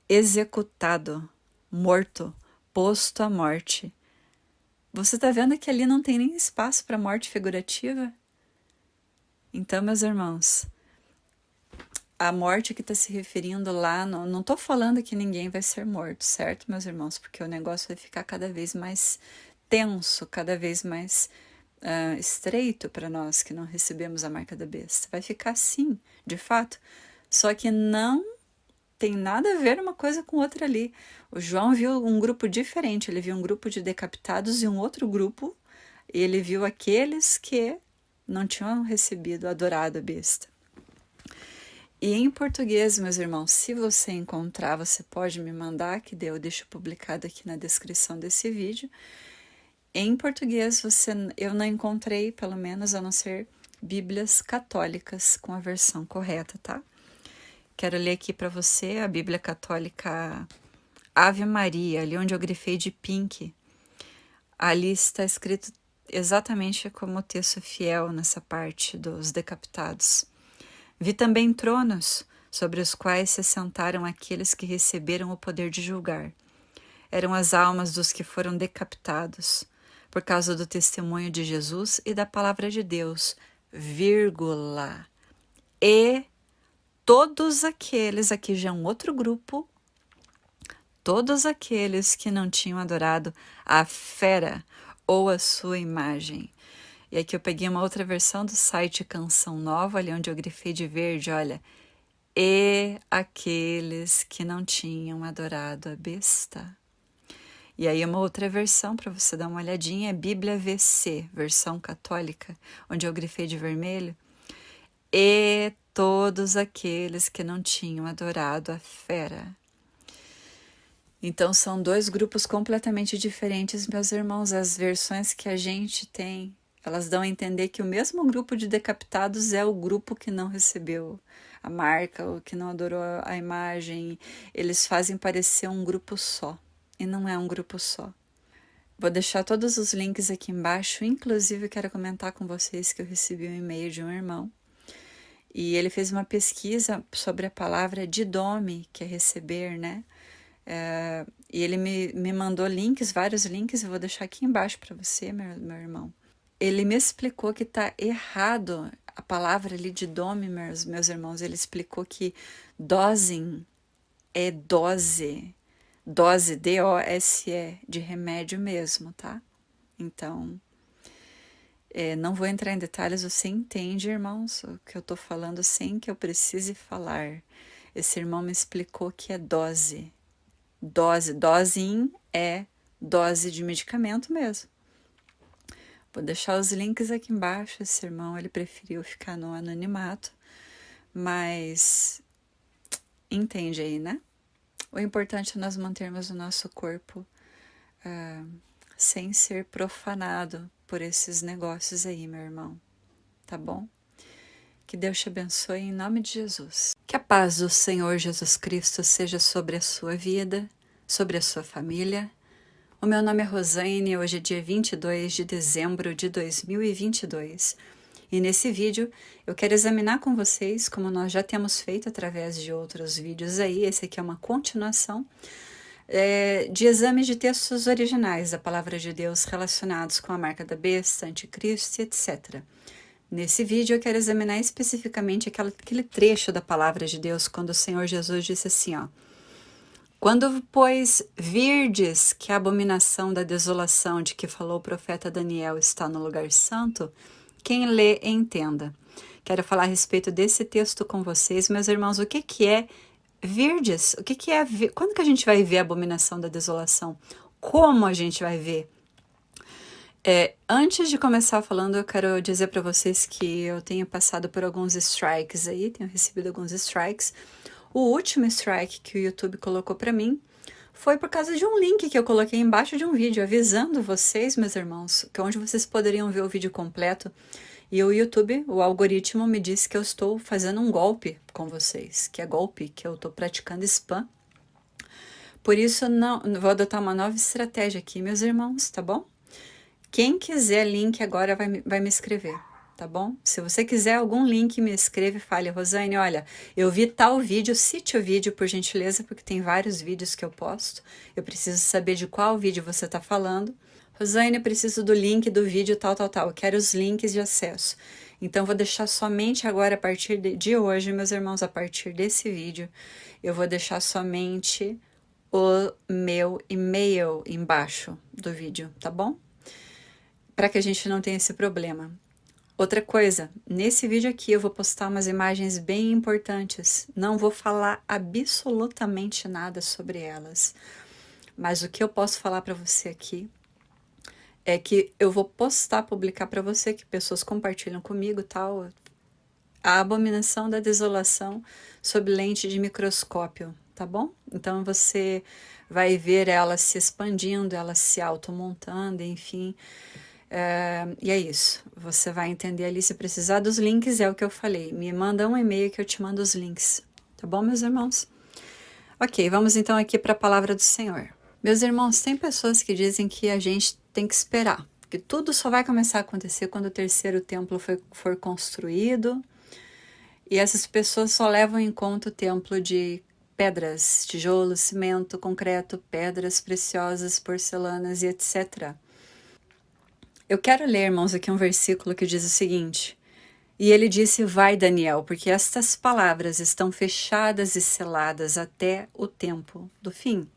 Executado, morto, posto à morte. Você está vendo que ali não tem nem espaço para morte figurativa? Então, meus irmãos, a morte que está se referindo lá, não estou falando que ninguém vai ser morto, certo, meus irmãos? Porque o negócio vai ficar cada vez mais tenso, cada vez mais estreito para nós que não recebemos a marca da besta. Vai ficar assim, de fato. Só que não tem nada a ver uma coisa com outra ali. O João viu um grupo diferente, ele viu um grupo de decapitados e um outro grupo, e ele viu aqueles que não tinham recebido, adorado a besta. E em português, meus irmãos, se você encontrar, você pode me mandar, que eu deixo publicado aqui na descrição desse vídeo. Em português, eu não encontrei, pelo menos, a não ser Bíblias católicas com a versão correta, tá? Quero ler aqui para você a Bíblia Católica Ave Maria, ali onde eu grifei de pink. Ali está escrito exatamente como o texto fiel nessa parte dos decapitados. Vi também tronos, sobre os quais se sentaram aqueles que receberam o poder de julgar. Eram as almas dos que foram decapitados, por causa do testemunho de Jesus e da palavra de Deus, vírgula. E todos aqueles, aqui já é um outro grupo, todos aqueles que não tinham adorado a fera ou a sua imagem. E aqui eu peguei uma outra versão do site Canção Nova, ali onde eu grifei de verde, olha. E aqueles que não tinham adorado a besta. E aí uma outra versão para você dar uma olhadinha é Bíblia VC, versão católica, onde eu grifei de vermelho. E todos aqueles que não tinham adorado a fera. Então são 2 grupos completamente diferentes, meus irmãos. As versões que a gente tem, elas dão a entender que o mesmo grupo de decapitados é o grupo que não recebeu a marca, ou que não adorou a imagem. Eles fazem parecer um grupo só. E não é um grupo só. Vou deixar todos os links aqui embaixo, inclusive quero comentar com vocês que eu recebi um e-mail de um irmão, e ele fez uma pesquisa sobre a palavra didome, que é receber, né? E ele me mandou links, vários links, eu vou deixar aqui embaixo para você, meu irmão. Ele me explicou que está errado a palavra ali didome, meus irmãos. Ele explicou que dosing é dose. Dose, D-O-S-E, de remédio mesmo, tá? Então, não vou entrar em detalhes, você entende, irmãos, o que eu tô falando sem que eu precise falar. Esse irmão me explicou que é dose. Dose é dose de medicamento mesmo. Vou deixar os links aqui embaixo. Esse irmão, ele preferiu ficar no anonimato, mas entende aí, né? O importante é nós mantermos o nosso corpo sem ser profanado por esses negócios aí, meu irmão. Tá bom? Que Deus te abençoe em nome de Jesus. Que a paz do Senhor Jesus Cristo seja sobre a sua vida, sobre a sua família. O meu nome é Rosane, hoje é dia 22 de dezembro de 2022. E nesse vídeo eu quero examinar com vocês, como nós já temos feito através de outros vídeos aí, esse aqui é uma continuação, de exames de textos originais da Palavra de Deus relacionados com a marca da besta, anticristo, etc. Nesse vídeo eu quero examinar especificamente aquele trecho da Palavra de Deus, quando o Senhor Jesus disse assim, ó: quando, pois, virdes que a abominação da desolação de que falou o profeta Daniel está no lugar santo, quem lê entenda. Quero falar a respeito desse texto com vocês, meus irmãos. O que é virdes? O que é quando que a gente vai ver a abominação da desolação? Como a gente vai ver? Antes de começar falando, eu quero dizer para vocês que eu tenho passado por alguns strikes aí, tenho recebido alguns strikes. O último strike que o YouTube colocou para mim foi por causa de um link que eu coloquei embaixo de um vídeo, avisando vocês, meus irmãos, que onde vocês poderiam ver o vídeo completo. E o YouTube, o algoritmo, me disse que eu estou fazendo um golpe com vocês, que é golpe, que eu estou praticando spam. Por isso, não vou adotar uma nova estratégia aqui, meus irmãos, tá bom? Quem quiser link agora vai me escrever, tá bom? Se você quiser algum link, me escreve e fale: Rosane, olha, eu vi tal vídeo, cite o vídeo, por gentileza, porque tem vários vídeos que eu posto. Eu preciso saber de qual vídeo você está falando. Rosane, eu preciso do link do vídeo tal. Eu quero os links de acesso. Então, vou deixar somente agora, a partir de hoje, meus irmãos, a partir desse vídeo, eu vou deixar somente o meu e-mail embaixo do vídeo, tá bom? Para que a gente não tenha esse problema. Outra coisa, nesse vídeo aqui eu vou postar umas imagens bem importantes. Não vou falar absolutamente nada sobre elas. Mas o que eu posso falar para você aqui é que eu vou publicar para você, que pessoas compartilham comigo, tal, a abominação da desolação sob lente de microscópio, tá bom? Então você vai ver ela se expandindo, ela se automontando, enfim. E é isso, você vai entender ali. Se precisar dos links, é o que eu falei, me manda um e-mail que eu te mando os links, tá bom, meus irmãos? Ok, vamos então aqui para a palavra do Senhor. Meus irmãos, tem pessoas que dizem que a gente tem que esperar, que tudo só vai começar a acontecer quando o terceiro templo for construído, e essas pessoas só levam em conta o templo de pedras, tijolo, cimento, concreto, pedras preciosas, porcelanas e etc. Eu quero ler, irmãos, aqui um versículo que diz o seguinte: e ele disse: vai, Daniel, porque estas palavras estão fechadas e seladas até o tempo do fim.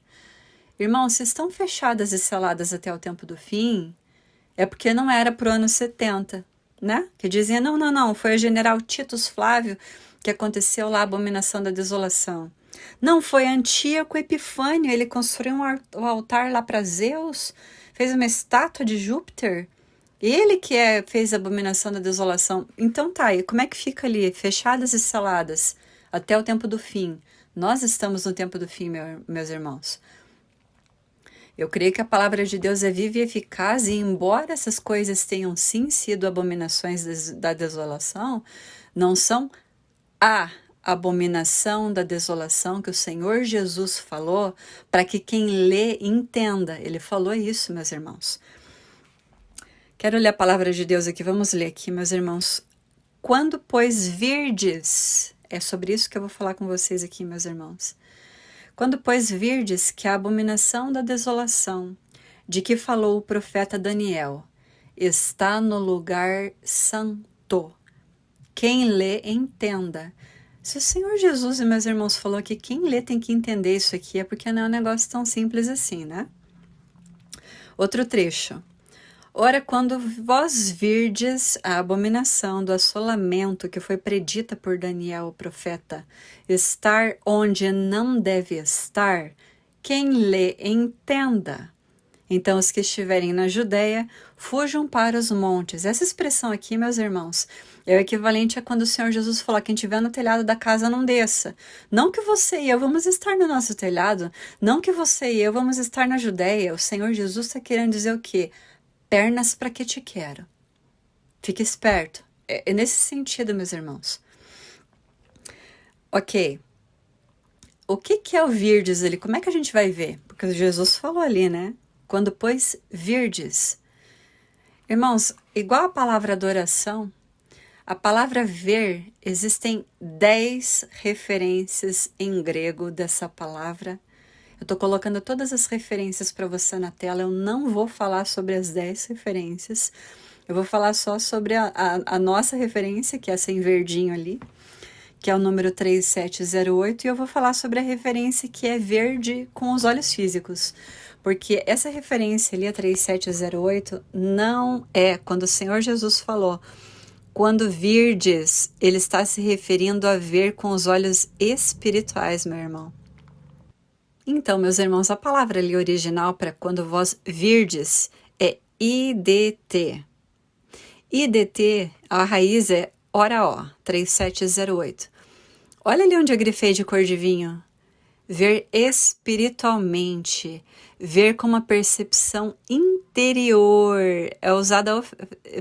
Irmãos, se estão fechadas e seladas até o tempo do fim, é porque não era para o ano 70, né? Que dizia, não, foi o general Titus Flávio que aconteceu lá a abominação da desolação. Não, foi Antíoco Epifânio, ele construiu um altar lá para Zeus, fez uma estátua de Júpiter. Ele que fez a abominação da desolação. Então tá, e como é que fica ali? Fechadas e seladas até o tempo do fim. Nós estamos no tempo do fim, meus irmãos. Eu creio que a palavra de Deus é viva e eficaz, e embora essas coisas tenham sim sido abominações da desolação, não são a abominação da desolação que o Senhor Jesus falou para que quem lê entenda. Ele falou isso, meus irmãos. Quero ler a palavra de Deus aqui, vamos ler aqui, meus irmãos. Quando, pois, virdes, é sobre isso que eu vou falar com vocês aqui, meus irmãos. Quando, pois, virdes que a abominação da desolação, de que falou o profeta Daniel, está no lugar santo. Quem lê, entenda. Se o Senhor Jesus e meus irmãos falou que quem lê tem que entender isso aqui, é porque não é um negócio tão simples assim, né? Outro trecho. Ora, quando vós virdes a abominação do assolamento que foi predita por Daniel, o profeta, estar onde não deve estar, quem lê entenda. Então, os que estiverem na Judéia, fujam para os montes. Essa expressão aqui, meus irmãos, é o equivalente a quando o Senhor Jesus falou: quem estiver no telhado da casa não desça. Não que você e eu vamos estar no nosso telhado, não que você e eu vamos estar na Judéia. O Senhor Jesus está querendo dizer o quê? Pernas para que te quero. Fique esperto. É nesse sentido, meus irmãos. Ok. O que é o virdes ali? Como é que a gente vai ver? Porque Jesus falou ali, né? Quando, pois, virdes. Irmãos, igual a palavra adoração, a palavra ver, existem 10 referências em grego dessa palavra. Eu estou colocando todas as referências para você na tela. Eu não vou falar sobre as 10 referências. Eu vou falar só sobre a nossa referência, que é essa em verdinho ali, que é o número 3708. E eu vou falar sobre a referência que é verde com os olhos físicos. Porque essa referência ali, a 3708, não é quando o Senhor Jesus falou. Quando virdes, ele está se referindo a ver com os olhos espirituais, meu irmão. Então, meus irmãos, a palavra ali original para quando vós virdes é IDT. IDT, a raiz é ora ó, 3708. Olha ali onde eu grifei de cor de vinho. Ver espiritualmente, ver com uma percepção interior, é usada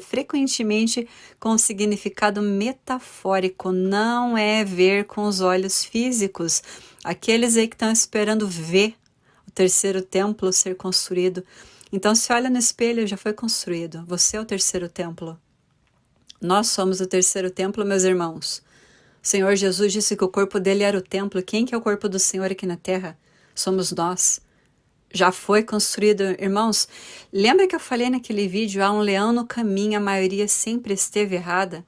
frequentemente com significado metafórico, não é ver com os olhos físicos. Aqueles aí que estão esperando ver o terceiro templo ser construído. Então, se olha no espelho, já foi construído. Você é o terceiro templo. Nós somos o terceiro templo, meus irmãos. O Senhor Jesus disse que o corpo dele era o templo. Quem que é o corpo do Senhor aqui na terra? Somos nós. Já foi construído, irmãos. Lembra que eu falei naquele vídeo, há um leão no caminho, a maioria sempre esteve errada?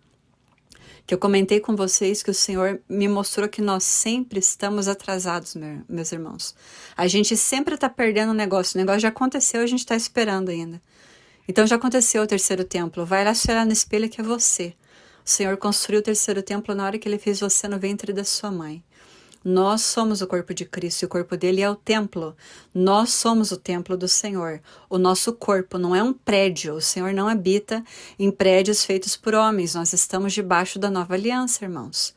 Que eu comentei com vocês que o Senhor me mostrou que nós sempre estamos atrasados, meus irmãos. A gente sempre está perdendo o negócio já aconteceu, a gente está esperando ainda. Então já aconteceu o terceiro templo. Vai lá se olhar no espelho que é você. O Senhor construiu o terceiro templo na hora que ele fez você no ventre da sua mãe. Nós somos o corpo de Cristo e o corpo dele é o templo. Nós somos o templo do Senhor. O nosso corpo não é um prédio. O Senhor não habita em prédios feitos por homens. Nós estamos debaixo da nova aliança, irmãos.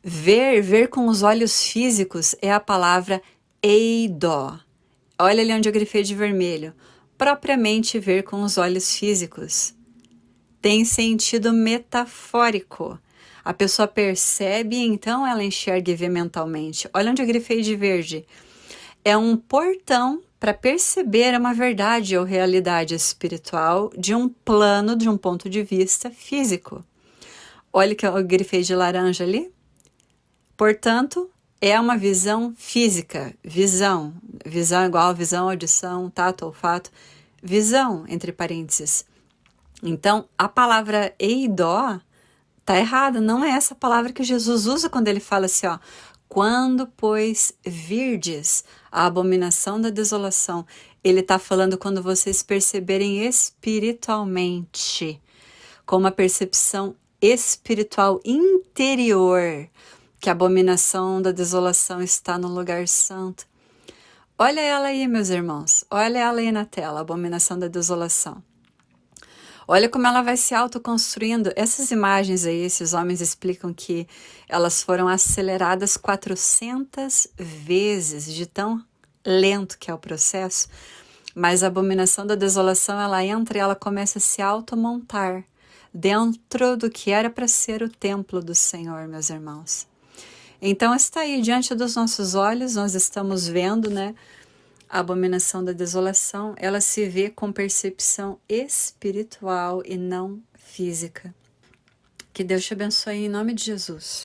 Ver com os olhos físicos é a palavra eidó. Olha ali onde eu grifei de vermelho. Propriamente ver com os olhos físicos. Tem sentido metafórico. A pessoa percebe, então ela enxerga e vê mentalmente. Olha onde eu grifei de verde. É um portão para perceber uma verdade ou realidade espiritual de um plano, de um ponto de vista físico. Olha que eu grifei de laranja ali. Portanto, é uma visão física. Visão igual a visão, audição, tato, olfato. Visão, entre parênteses. Então, a palavra eidó tá errada, não é essa palavra que Jesus usa quando ele fala assim, ó. Quando, pois, virdes a abominação da desolação, ele está falando quando vocês perceberem espiritualmente, com uma percepção espiritual interior, que a abominação da desolação está no lugar santo. Olha ela aí, meus irmãos, olha ela aí na tela, a abominação da desolação. Olha como ela vai se autoconstruindo. Essas imagens aí, esses homens explicam que elas foram aceleradas 400 vezes, de tão lento que é o processo. Mas a abominação da desolação, ela entra e ela começa a se automontar dentro do que era para ser o templo do Senhor, meus irmãos. Então está aí diante dos nossos olhos, nós estamos vendo, né? A abominação da desolação, ela se vê com percepção espiritual e não física. Que Deus te abençoe em nome de Jesus.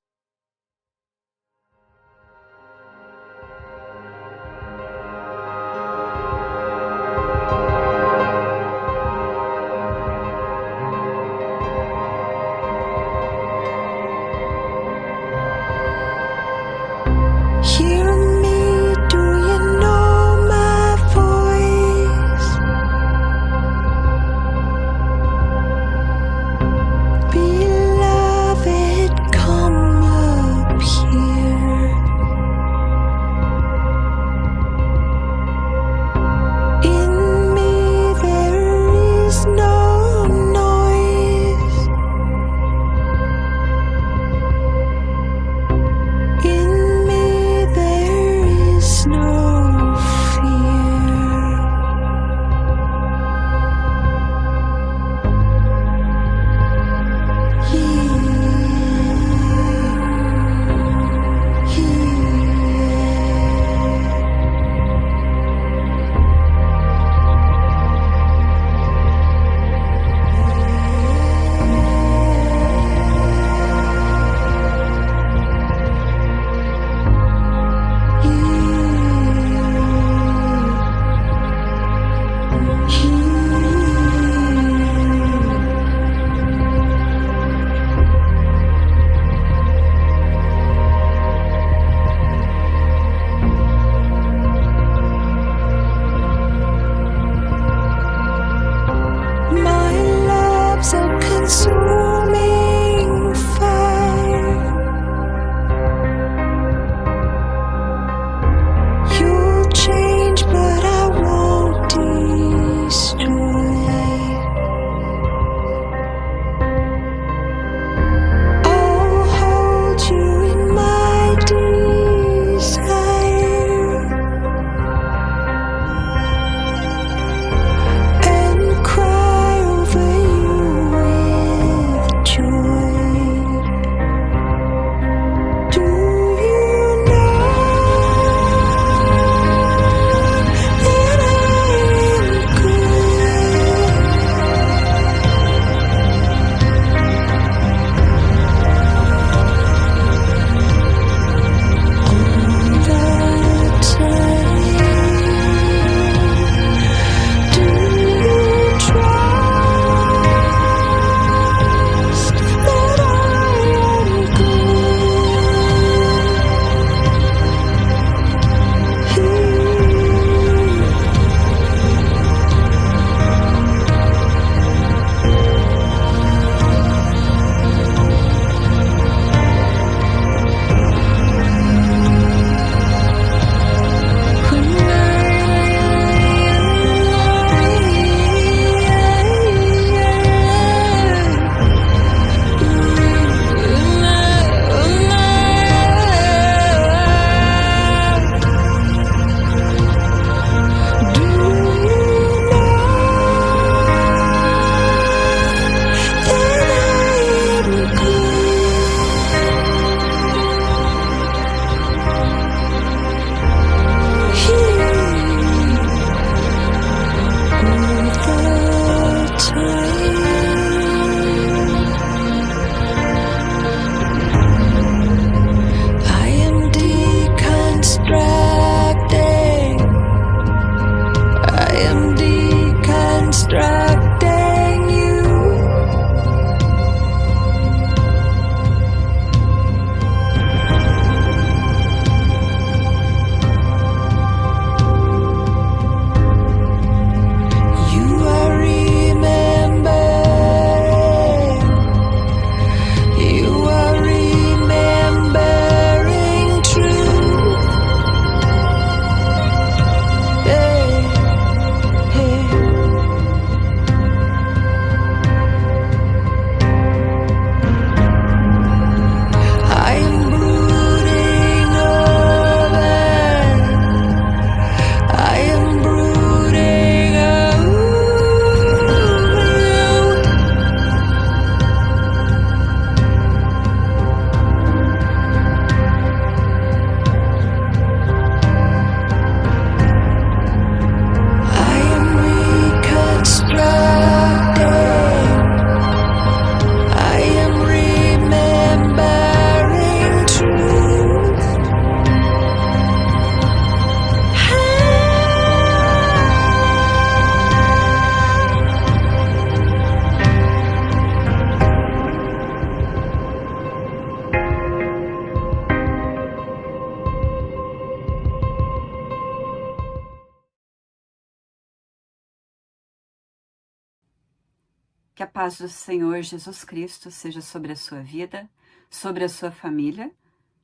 Que a paz do Senhor Jesus Cristo seja sobre a sua vida, sobre a sua família.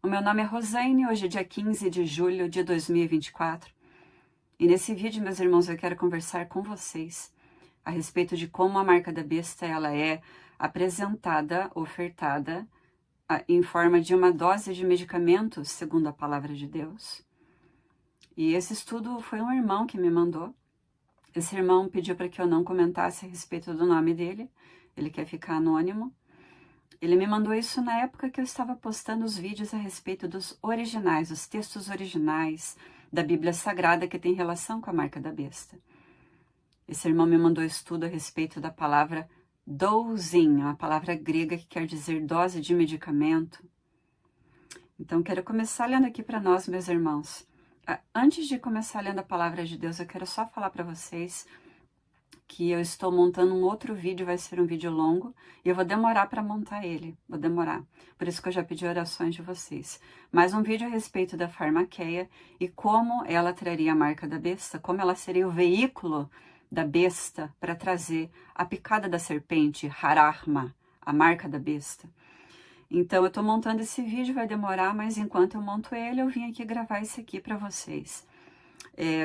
O meu nome é Rosane, hoje é dia 15 de julho de 2024. E nesse vídeo, meus irmãos, eu quero conversar com vocês a respeito de como a marca da besta ela é apresentada, ofertada, em forma de uma dose de medicamento, segundo a palavra de Deus. E esse estudo foi um irmão que me mandou. Esse irmão pediu para que eu não comentasse a respeito do nome dele, ele quer ficar anônimo. Ele me mandou isso na época que eu estava postando os vídeos a respeito dos originais, os textos originais da Bíblia Sagrada que tem relação com a marca da besta. Esse irmão me mandou estudo a respeito da palavra dosing, uma palavra grega que quer dizer dose de medicamento. Então, quero começar lendo aqui para nós, meus irmãos. Antes de começar lendo a palavra de Deus, eu quero só falar para vocês que eu estou montando um outro vídeo, vai ser um vídeo longo, e eu vou demorar para montar ele, vou demorar. Por isso que eu já pedi orações de vocês. Mais um vídeo a respeito da farmaqueia e como ela traria a marca da besta, como ela seria o veículo da besta para trazer a picada da serpente, Harahma, a marca da besta. Então, eu estou montando esse vídeo, vai demorar, mas enquanto eu monto ele, eu vim aqui gravar isso aqui para vocês.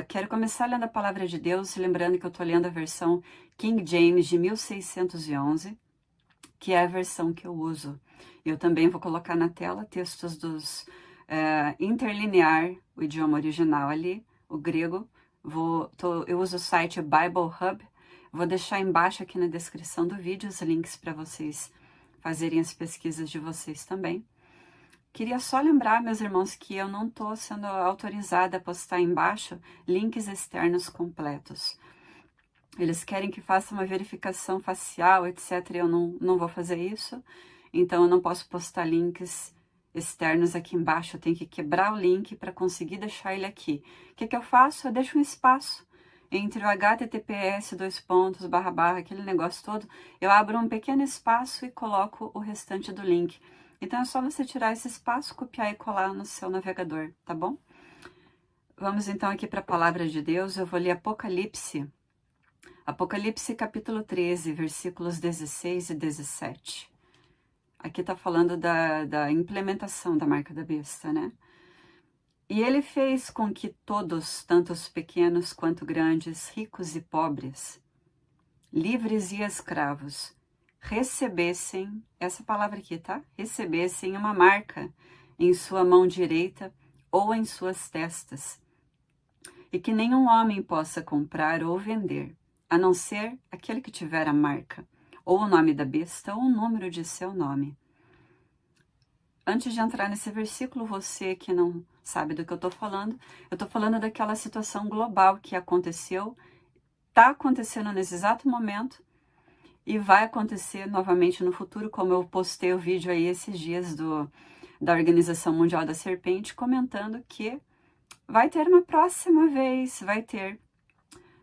Quero começar lendo a palavra de Deus, lembrando que eu estou lendo a versão King James de 1611, que é a versão que eu uso. Eu também vou colocar na tela textos dos interlinear, o idioma original ali, o grego. Eu uso o site Bible Hub, vou deixar embaixo aqui na descrição do vídeo os links para vocês fazerem as pesquisas de vocês também. Queria só lembrar, meus irmãos, que eu não estou sendo autorizada a postar embaixo links externos completos. Eles querem que faça uma verificação facial, etc. Eu não vou fazer isso, então eu não posso postar links externos aqui embaixo. Eu tenho que quebrar o link para conseguir deixar ele aqui. O que eu faço? Eu deixo um espaço entre o https, aquele negócio todo, eu abro um pequeno espaço e coloco o restante do link. Então, é só você tirar esse espaço, copiar e colar no seu navegador, tá bom? Vamos então aqui para a palavra de Deus, eu vou ler Apocalipse. Apocalipse capítulo 13, versículos 16 e 17. Aqui está falando da implementação da marca da besta, né? E ele fez com que todos, tanto os pequenos quanto grandes, ricos e pobres, livres e escravos, recebessem, essa palavra aqui, tá? Recebessem uma marca em sua mão direita ou em suas testas, e que nenhum homem possa comprar ou vender, a não ser aquele que tiver a marca, ou o nome da besta, ou o número de seu nome. Antes de entrar nesse versículo, você que não sabe do que eu estou falando daquela situação global que aconteceu, está acontecendo nesse exato momento e vai acontecer novamente no futuro, como eu postei o vídeo aí esses dias da Organização Mundial da Serpente, comentando que vai ter uma próxima vez,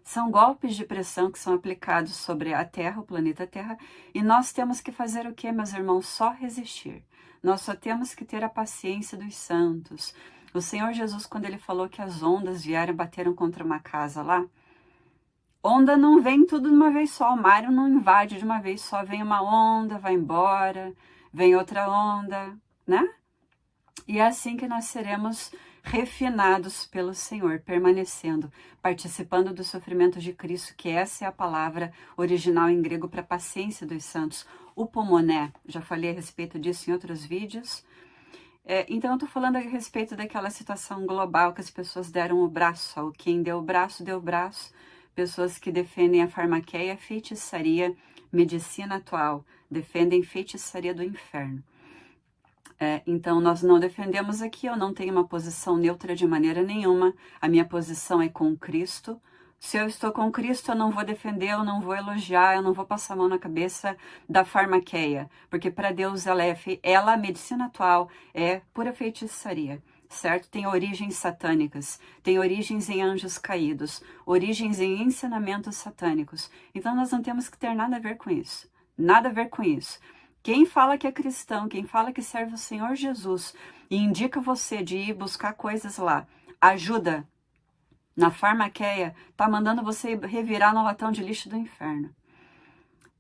São golpes de pressão que são aplicados sobre a Terra, o planeta Terra, e nós temos que fazer o quê, meus irmãos? Só resistir. Nós só temos que ter a paciência dos santos. O Senhor Jesus, quando ele falou que as ondas vieram e bateram contra uma casa lá, onda não vem tudo de uma vez só, o mar não invade de uma vez só, vem uma onda, vai embora, vem outra onda, né? E é assim que nós seremos refinados pelo Senhor, permanecendo, participando do sofrimento de Cristo, que essa é a palavra original em grego para paciência dos santos, upomoné. Já falei a respeito disso em outros vídeos. Então eu estou falando a respeito daquela situação global que as pessoas deram o braço, quem deu o braço, pessoas que defendem a farmaqueia, feitiçaria, medicina atual, defendem feitiçaria do inferno. Então, nós não defendemos aqui, eu não tenho uma posição neutra de maneira nenhuma, a minha posição é com Cristo. Se eu estou com Cristo, eu não vou defender, eu não vou elogiar, eu não vou passar a mão na cabeça da farmaqueia, porque para Deus ela, a medicina atual, é pura feitiçaria, certo? Tem origens satânicas, tem origens em anjos caídos, origens em ensinamentos satânicos. Então, nós não temos que ter nada a ver com isso, nada a ver com isso. Quem fala que é cristão, quem fala que serve o Senhor Jesus e indica você de ir buscar coisas lá, ajuda na farmaqueia, tá mandando você revirar no latão de lixo do inferno.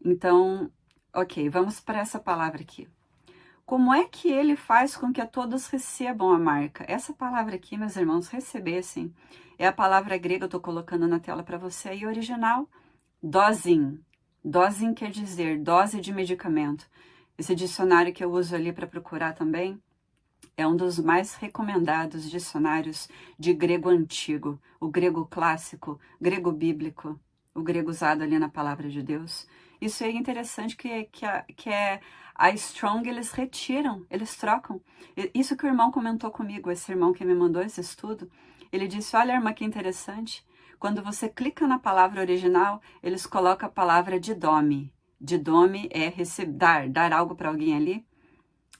Então, ok, vamos para essa palavra aqui. Como é que ele faz com que todos recebam a marca? Essa palavra aqui, meus irmãos, recebessem, é a palavra grega, eu estou colocando na tela para você aí, original, dosin. Dosin quer dizer dose de medicamento. Esse dicionário que eu uso ali para procurar também é um dos mais recomendados dicionários de grego antigo, o grego clássico, grego bíblico, o grego usado ali na palavra de Deus. Isso é interessante que é a Strong, eles retiram, eles trocam. Isso que o irmão comentou comigo, esse irmão que me mandou esse estudo, ele disse, olha, irmã, que interessante, quando você clica na palavra original, eles colocam a palavra didome. Didome é receber, dar algo para alguém ali.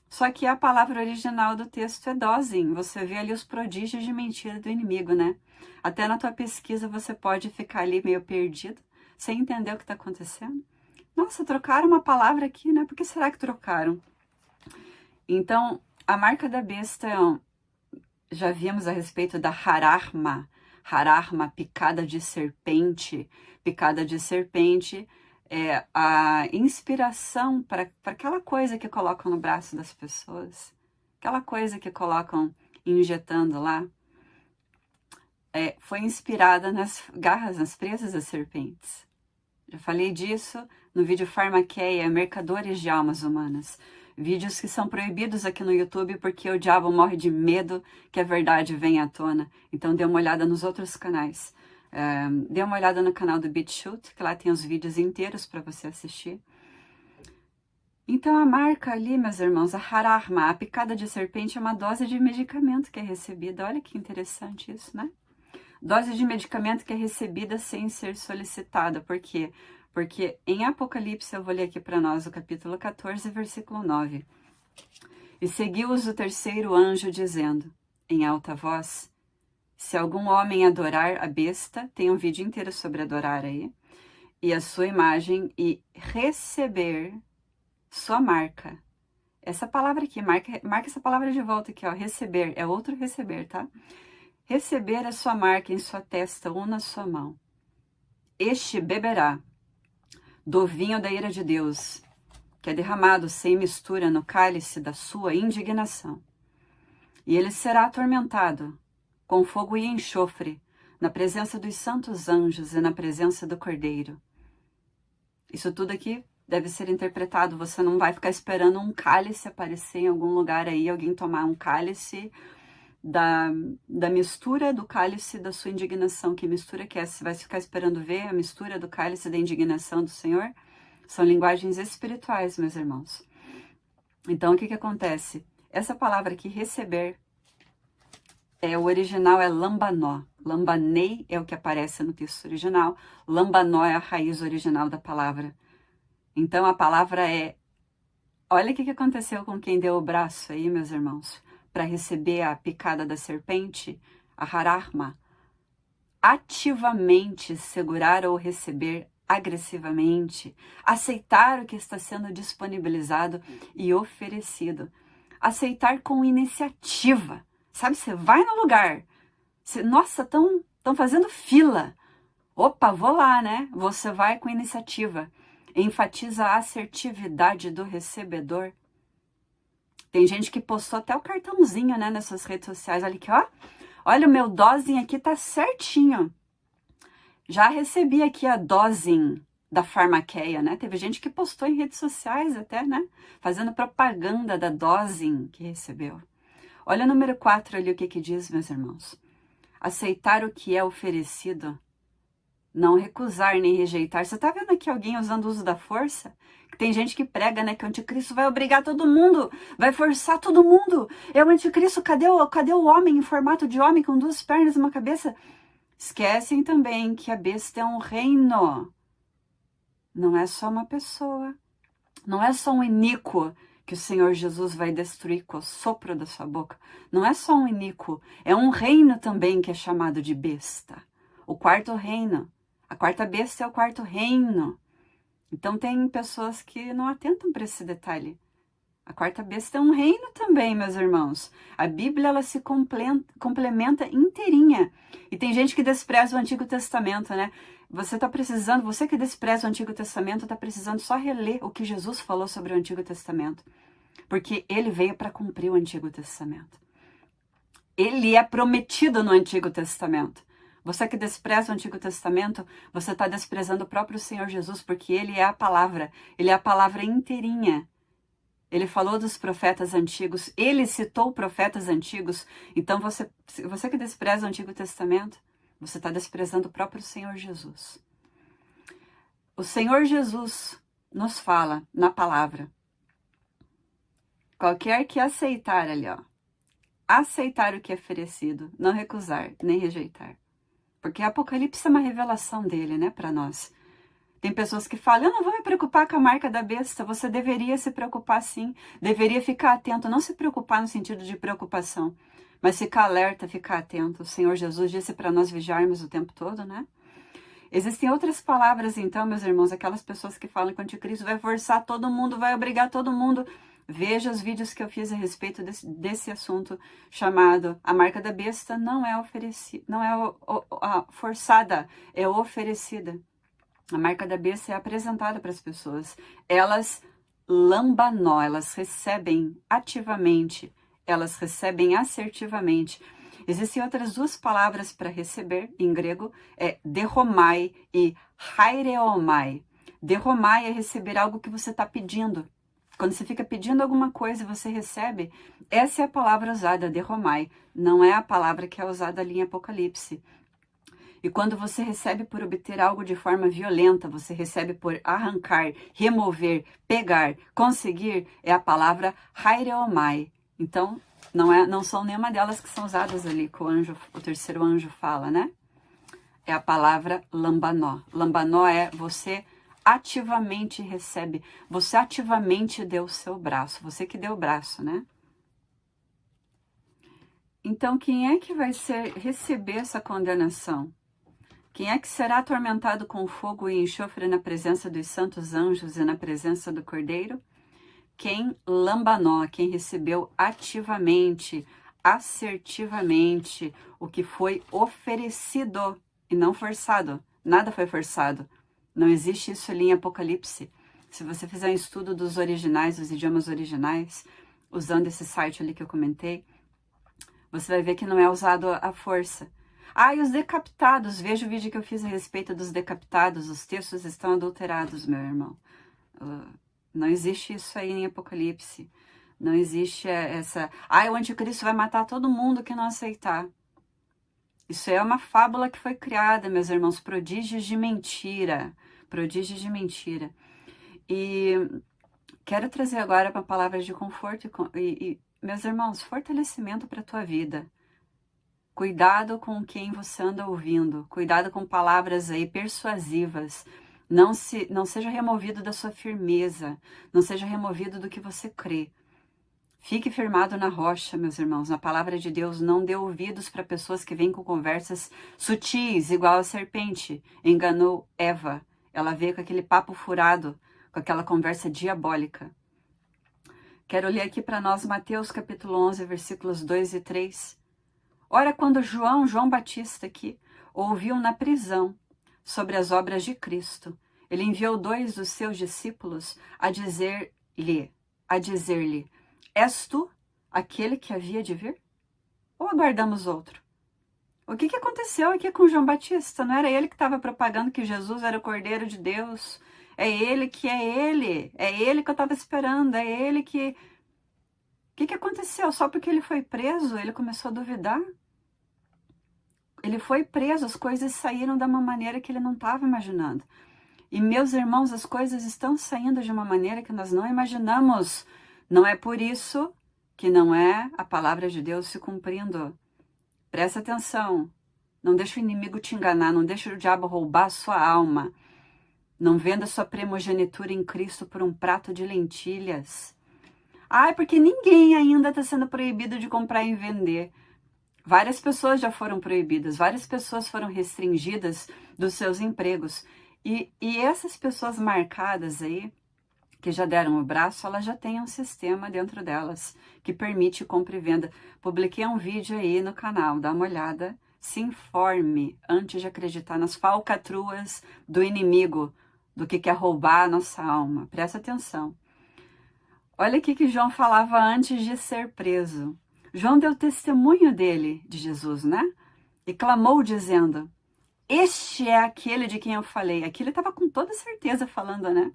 Só que a palavra original do texto é dosin. Você vê ali os prodígios de mentira do inimigo, né? Até na tua pesquisa você pode ficar ali meio perdido, sem entender o que está acontecendo. Nossa, trocaram uma palavra aqui, né? Por que será que trocaram? Então, a marca da besta, já vimos a respeito da hararma. Hararma, picada de serpente. Picada de serpente é a inspiração para aquela coisa que colocam no braço das pessoas. Aquela coisa que colocam injetando lá. Foi inspirada nas garras, nas presas das serpentes. Já falei disso no vídeo Farmaqueia, Mercadores de Almas Humanas. Vídeos que são proibidos aqui no YouTube porque o diabo morre de medo que a verdade venha à tona. Então dê uma olhada nos outros canais. Dê uma olhada no canal do BitChute, que lá tem os vídeos inteiros para você assistir. Então a marca ali, meus irmãos, a hararma, a picada de serpente, é uma dose de medicamento que é recebida. Olha que interessante isso, né? Dose de medicamento que é recebida sem ser solicitada. Por quê? Porque em Apocalipse, eu vou ler aqui para nós o capítulo 14, versículo 9. E seguiu-os o terceiro anjo dizendo, em alta voz, se algum homem adorar a besta, tem um vídeo inteiro sobre adorar aí, e a sua imagem, e receber sua marca. Essa palavra aqui, marca essa palavra de volta aqui, ó, receber, é outro receber, tá? Receber a sua marca em sua testa ou na sua mão. Este beberá do vinho da ira de Deus, que é derramado sem mistura no cálice da sua indignação. E ele será atormentado com fogo e enxofre, na presença dos santos anjos e na presença do Cordeiro. Isso tudo aqui deve ser interpretado, você não vai ficar esperando um cálice aparecer em algum lugar aí, alguém tomar um cálice da mistura do cálice da sua indignação. Que mistura que é? Você vai ficar esperando ver a mistura do cálice da indignação do Senhor? São linguagens espirituais, meus irmãos. Então, o que acontece? Essa palavra aqui, receber, o original é lambanó. Lambanei é o que aparece no texto original. Lambanó é a raiz original da palavra. Então, a palavra é... Olha o que aconteceu com quem deu o braço aí, meus irmãos, para receber a picada da serpente, a hararma. Ativamente segurar ou receber agressivamente, aceitar o que está sendo disponibilizado e oferecido, aceitar com iniciativa, sabe, você vai no lugar, nossa, estão fazendo fila, opa, vou lá, né, você vai com iniciativa, enfatiza a assertividade do recebedor. Tem gente que postou até o cartãozinho, né, nas suas redes sociais, olha aqui, ó, olha, o meu dosinho aqui tá certinho. Já recebi aqui a dosin da Farmaqueia, né? Teve gente que postou em redes sociais até, né? Fazendo propaganda da dosin que recebeu. Olha o número 4 ali, o que diz, meus irmãos. Aceitar o que é oferecido, não recusar nem rejeitar. Você tá vendo aqui alguém usando o uso da força? Que tem gente que prega, né? Que o anticristo vai obrigar todo mundo, vai forçar todo mundo. É o anticristo, cadê o homem em formato de homem com 2 pernas e uma cabeça? Esquecem também que a besta é um reino. Não é só uma pessoa. Não é só um iníquo que o Senhor Jesus vai destruir com o sopro da sua boca. Não é só um iníquo. É um reino também que é chamado de besta. O 4º reino. A 4ª besta é o 4º reino. Então tem pessoas que não atentam para esse detalhe. A quarta besta é um reino também, meus irmãos. A Bíblia, ela se complementa inteirinha. E tem gente que despreza o Antigo Testamento, né? Você que despreza o Antigo Testamento, está precisando só reler o que Jesus falou sobre o Antigo Testamento. Porque ele veio para cumprir o Antigo Testamento. Ele é prometido no Antigo Testamento. Você que despreza o Antigo Testamento, você está desprezando o próprio Senhor Jesus, porque ele é a palavra inteirinha. Ele falou dos profetas antigos, ele citou profetas antigos. Então, você que despreza o Antigo Testamento, você está desprezando o próprio Senhor Jesus. O Senhor Jesus nos fala na palavra. Qualquer que aceitar ali, ó. Aceitar o que é oferecido, não recusar, nem rejeitar. Porque Apocalipse é uma revelação dele, né, para nós. Tem pessoas que falam, eu não vou me preocupar com a marca da besta. Você deveria se preocupar sim, deveria ficar atento, não se preocupar no sentido de preocupação, mas ficar alerta, ficar atento. O Senhor Jesus disse para nós vigiarmos o tempo todo, né? Existem outras palavras então, meus irmãos, aquelas pessoas que falam que o anticristo vai forçar todo mundo, vai obrigar todo mundo. Veja os vídeos que eu fiz a respeito desse assunto chamado a marca da besta não é oferecida, não é forçada, é oferecida. A marca da besta é apresentada para as pessoas. Elas lambanó, elas recebem ativamente, elas recebem assertivamente. Existem outras duas palavras para receber em grego, é derromai e haireomai. Derromai é receber algo que você está pedindo. Quando você fica pedindo alguma coisa e você recebe, essa é a palavra usada, derromai. Não é a palavra que é usada ali em Apocalipse. E quando você recebe por obter algo de forma violenta, você recebe por arrancar, remover, pegar, conseguir, é a palavra haireomai. Então, não são nenhuma delas que são usadas ali que o terceiro anjo fala, né? É a palavra lambanó. Lambanó é você ativamente recebe, você ativamente deu o seu braço, você que deu o braço, né? Então, quem é que vai receber essa condenação? Quem é que será atormentado com fogo e enxofre na presença dos santos anjos e na presença do Cordeiro? Quem lambanó, quem recebeu ativamente, assertivamente o que foi oferecido e não forçado. Nada foi forçado. Não existe isso ali em Apocalipse. Se você fizer um estudo dos originais, dos idiomas originais, usando esse site ali que eu comentei, você vai ver que não é usado a força. Ah, e os decapitados, veja o vídeo que eu fiz a respeito dos decapitados, os textos estão adulterados, meu irmão. Não existe isso aí em Apocalipse. Não existe essa... Ah, o anticristo vai matar todo mundo que não aceitar. Isso é uma fábula que foi criada, meus irmãos, prodígios de mentira. Prodígios de mentira. E quero trazer agora uma palavra de conforto e meus irmãos, fortalecimento para a tua vida. Cuidado com quem você anda ouvindo. Cuidado com palavras aí persuasivas. Não seja removido da sua firmeza. Não seja removido do que você crê. Fique firmado na rocha, meus irmãos. Na palavra de Deus, não dê ouvidos para pessoas que vêm com conversas sutis, igual a serpente. Enganou Eva. Ela veio com aquele papo furado, com aquela conversa diabólica. Quero ler aqui para nós Mateus capítulo 11, versículos 2 e 3. Ora, quando João Batista aqui, ouviu na prisão sobre as obras de Cristo, ele enviou 2 dos seus discípulos a dizer-lhe, és tu aquele que havia de vir? Ou aguardamos outro? O que aconteceu aqui com João Batista? Não era ele que estava propagando que Jesus era o Cordeiro de Deus? É ele que eu estava esperando, é ele que... O que aconteceu? Só porque ele foi preso, ele começou a duvidar? Ele foi preso, as coisas saíram de uma maneira que ele não estava imaginando. E, meus irmãos, as coisas estão saindo de uma maneira que nós não imaginamos. Não é por isso que não é a palavra de Deus se cumprindo. Presta atenção. Não deixa o inimigo te enganar, não deixa o diabo roubar a sua alma. Não venda sua primogenitura em Cristo por um prato de lentilhas. Ah, é porque ninguém ainda está sendo proibido de comprar e vender. Várias pessoas já foram proibidas, várias pessoas foram restringidas dos seus empregos. E essas pessoas marcadas aí, que já deram o braço, elas já têm um sistema dentro delas que permite compra e venda. Publiquei um vídeo aí no canal, dá uma olhada, se informe antes de acreditar nas falcatruas do inimigo, do que quer roubar a nossa alma. Presta atenção. Olha o que João falava antes de ser preso. João deu testemunho dele, de Jesus, né? E clamou dizendo, este é aquele de quem eu falei. Aqui ele estava com toda certeza falando, né?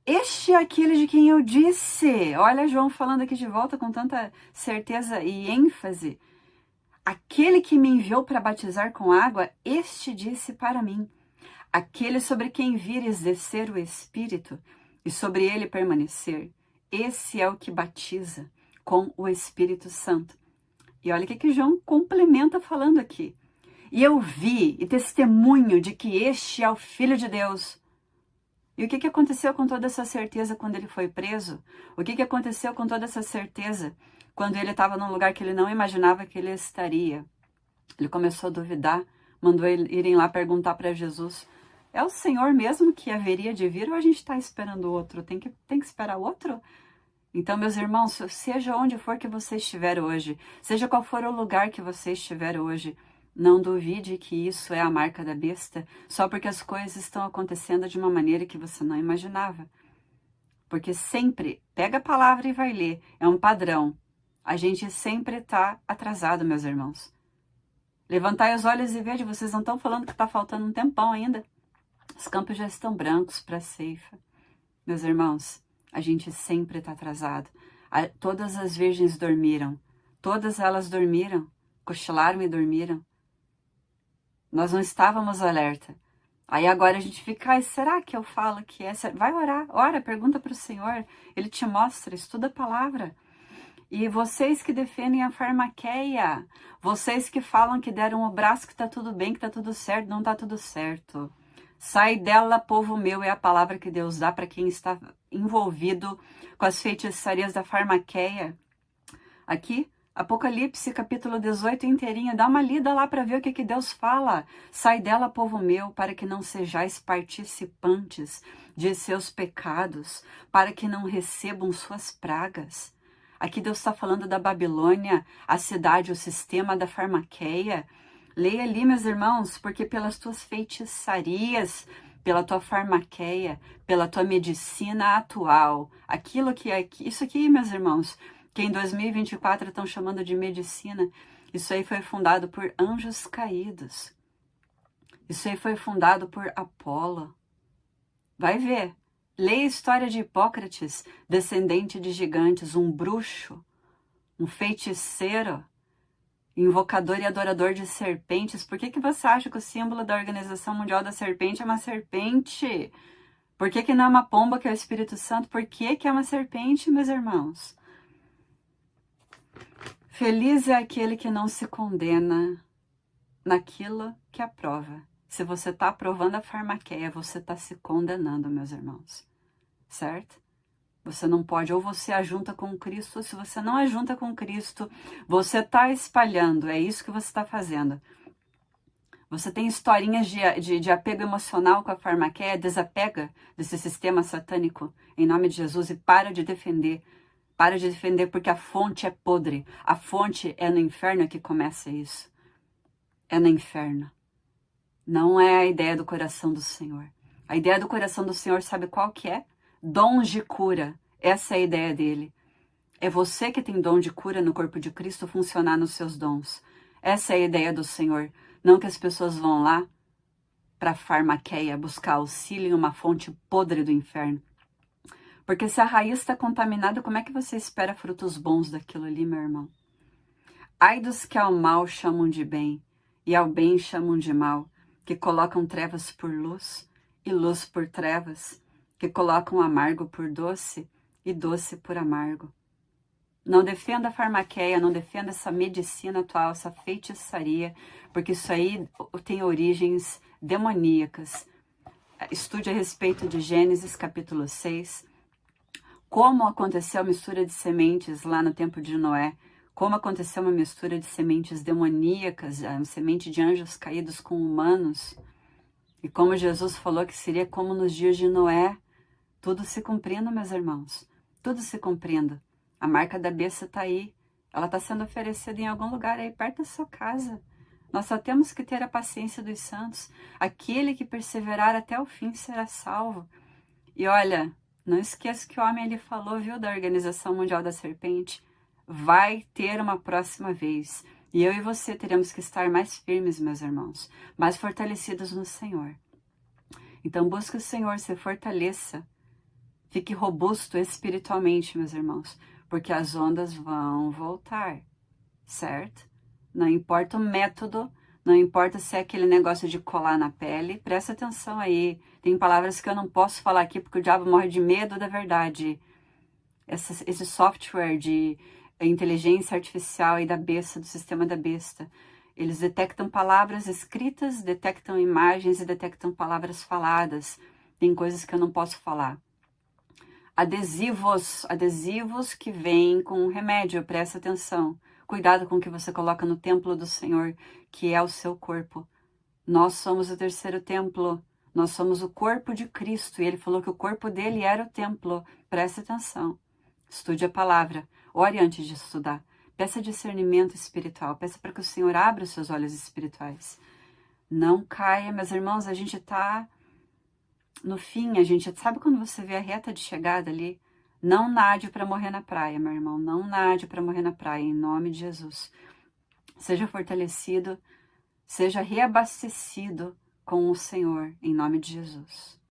Este é aquele de quem eu disse. Olha João falando aqui de volta com tanta certeza e ênfase. Aquele que me enviou para batizar com água, este disse para mim. Aquele sobre quem vires descer o Espírito e sobre ele permanecer, esse é o que batiza com o Espírito Santo. E olha o que João complementa falando aqui. E eu vi e testemunho de que este é o Filho de Deus. E o que aconteceu com toda essa certeza quando ele foi preso? O que aconteceu com toda essa certeza quando ele estava num lugar que ele não imaginava que ele estaria? Ele começou a duvidar, mandou irem lá perguntar para Jesus, é o Senhor mesmo que haveria de vir ou a gente está esperando outro? Tem que esperar outro? Então, meus irmãos, seja onde for que você estiver hoje, seja qual for o lugar que você estiver hoje, não duvide que isso é a marca da besta, só porque as coisas estão acontecendo de uma maneira que você não imaginava. Porque sempre, pega a palavra e vai ler, é um padrão. A gente sempre está atrasado, meus irmãos. Levantai os olhos e vede, vocês não estão falando que está faltando um tempão ainda. Os campos já estão brancos para a ceifa. Meus irmãos, a gente sempre está atrasado. Todas as virgens dormiram. Todas elas dormiram, cochilaram e dormiram. Nós não estávamos alerta. Aí agora a gente fica, será que eu falo que é? Vai orar, ora, pergunta para o Senhor. Ele te mostra, estuda a palavra. E vocês que defendem a farmaqueia, vocês que falam que deram o braço, que está tudo bem, que está tudo certo, não está tudo certo. Sai dela, povo meu, é a palavra que Deus dá para quem está envolvido com as feitiçarias da farmaqueia. Aqui, Apocalipse, capítulo 18 inteirinho, dá uma lida lá para ver o que Deus fala. Sai dela, povo meu, para que não sejais participantes de seus pecados, para que não recebam suas pragas. Aqui Deus está falando da Babilônia, a cidade, o sistema da farmaqueia. Leia ali, meus irmãos, porque pelas tuas feitiçarias, pela tua farmaqueia, pela tua medicina atual, aquilo que é isso aqui, meus irmãos, que em 2024 estão chamando de medicina, isso aí foi fundado por anjos caídos. Isso aí foi fundado por Apolo. Vai ver. Leia a história de Hipócrates, descendente de gigantes, um bruxo, um feiticeiro, invocador e adorador de serpentes. Por que você acha que o símbolo da Organização Mundial da Serpente é uma serpente? Por que não é uma pomba, que é o Espírito Santo? Por que é uma serpente, meus irmãos? Feliz é aquele que não se condena naquilo que aprova. Se você está aprovando a farmaqueia, você está se condenando, meus irmãos. Certo? Você não pode, ou você ajunta com Cristo, ou se você não ajunta com Cristo, você está espalhando, é isso que você está fazendo. Você tem historinhas de apego emocional com a farmaqueia, desapega desse sistema satânico, em nome de Jesus, e para de defender. Para de defender, porque a fonte é podre. A fonte é no inferno que começa isso. É no inferno. Não é a ideia do coração do Senhor. A ideia do coração do Senhor, sabe qual que é? Dons de cura. Essa é a ideia dele. É você que tem dom de cura no corpo de Cristo funcionar nos seus dons. Essa é a ideia do Senhor. Não que as pessoas vão lá para a farmaqueia buscar auxílio em uma fonte podre do inferno. Porque se a raiz está contaminada, como é que você espera frutos bons daquilo ali, meu irmão? Ai dos que ao mal chamam de bem e ao bem chamam de mal, que colocam trevas por luz e luz por trevas, que colocam amargo por doce e doce por amargo. Não defenda a farmaqueia, não defenda essa medicina atual, essa feitiçaria, porque isso aí tem origens demoníacas. Estude a respeito de Gênesis capítulo 6, como aconteceu a mistura de sementes lá no tempo de Noé, como aconteceu uma mistura de sementes demoníacas, a semente de anjos caídos com humanos, e como Jesus falou que seria como nos dias de Noé, Tudo se cumprindo, meus irmãos. Tudo se cumprindo. A marca da besta está aí. Ela está sendo oferecida em algum lugar aí perto da sua casa. Nós só temos que ter a paciência dos santos. Aquele que perseverar até o fim será salvo. E olha, não esqueça que o homem ele falou, viu, da Organização Mundial da Serpente. Vai ter uma próxima vez. E eu e você teremos que estar mais firmes, meus irmãos. Mais fortalecidos no Senhor. Então busque o Senhor, se fortaleça. Fique robusto espiritualmente, meus irmãos. Porque as ondas vão voltar. Certo? Não importa o método, não importa se é aquele negócio de colar na pele, presta atenção aí. Tem palavras que eu não posso falar aqui porque o diabo morre de medo da verdade. Esse software de inteligência artificial e da besta, do sistema da besta, eles detectam palavras escritas, detectam imagens e detectam palavras faladas. Tem coisas que eu não posso falar. Adesivos que vêm com remédio, presta atenção. Cuidado com o que você coloca no templo do Senhor, que é o seu corpo. Nós somos o terceiro templo. Nós somos o corpo de Cristo. E ele falou que o corpo dele era o templo. Preste atenção. Estude a palavra. Ore antes de estudar. Peça discernimento espiritual. Peça para que o Senhor abra os seus olhos espirituais. Não caia, meus irmãos. A gente está no fim. A gente sabe quando você vê a reta de chegada ali? Não nade para morrer na praia, meu irmão. Não nade para morrer na praia, em nome de Jesus. Seja fortalecido, seja reabastecido com o Senhor, em nome de Jesus.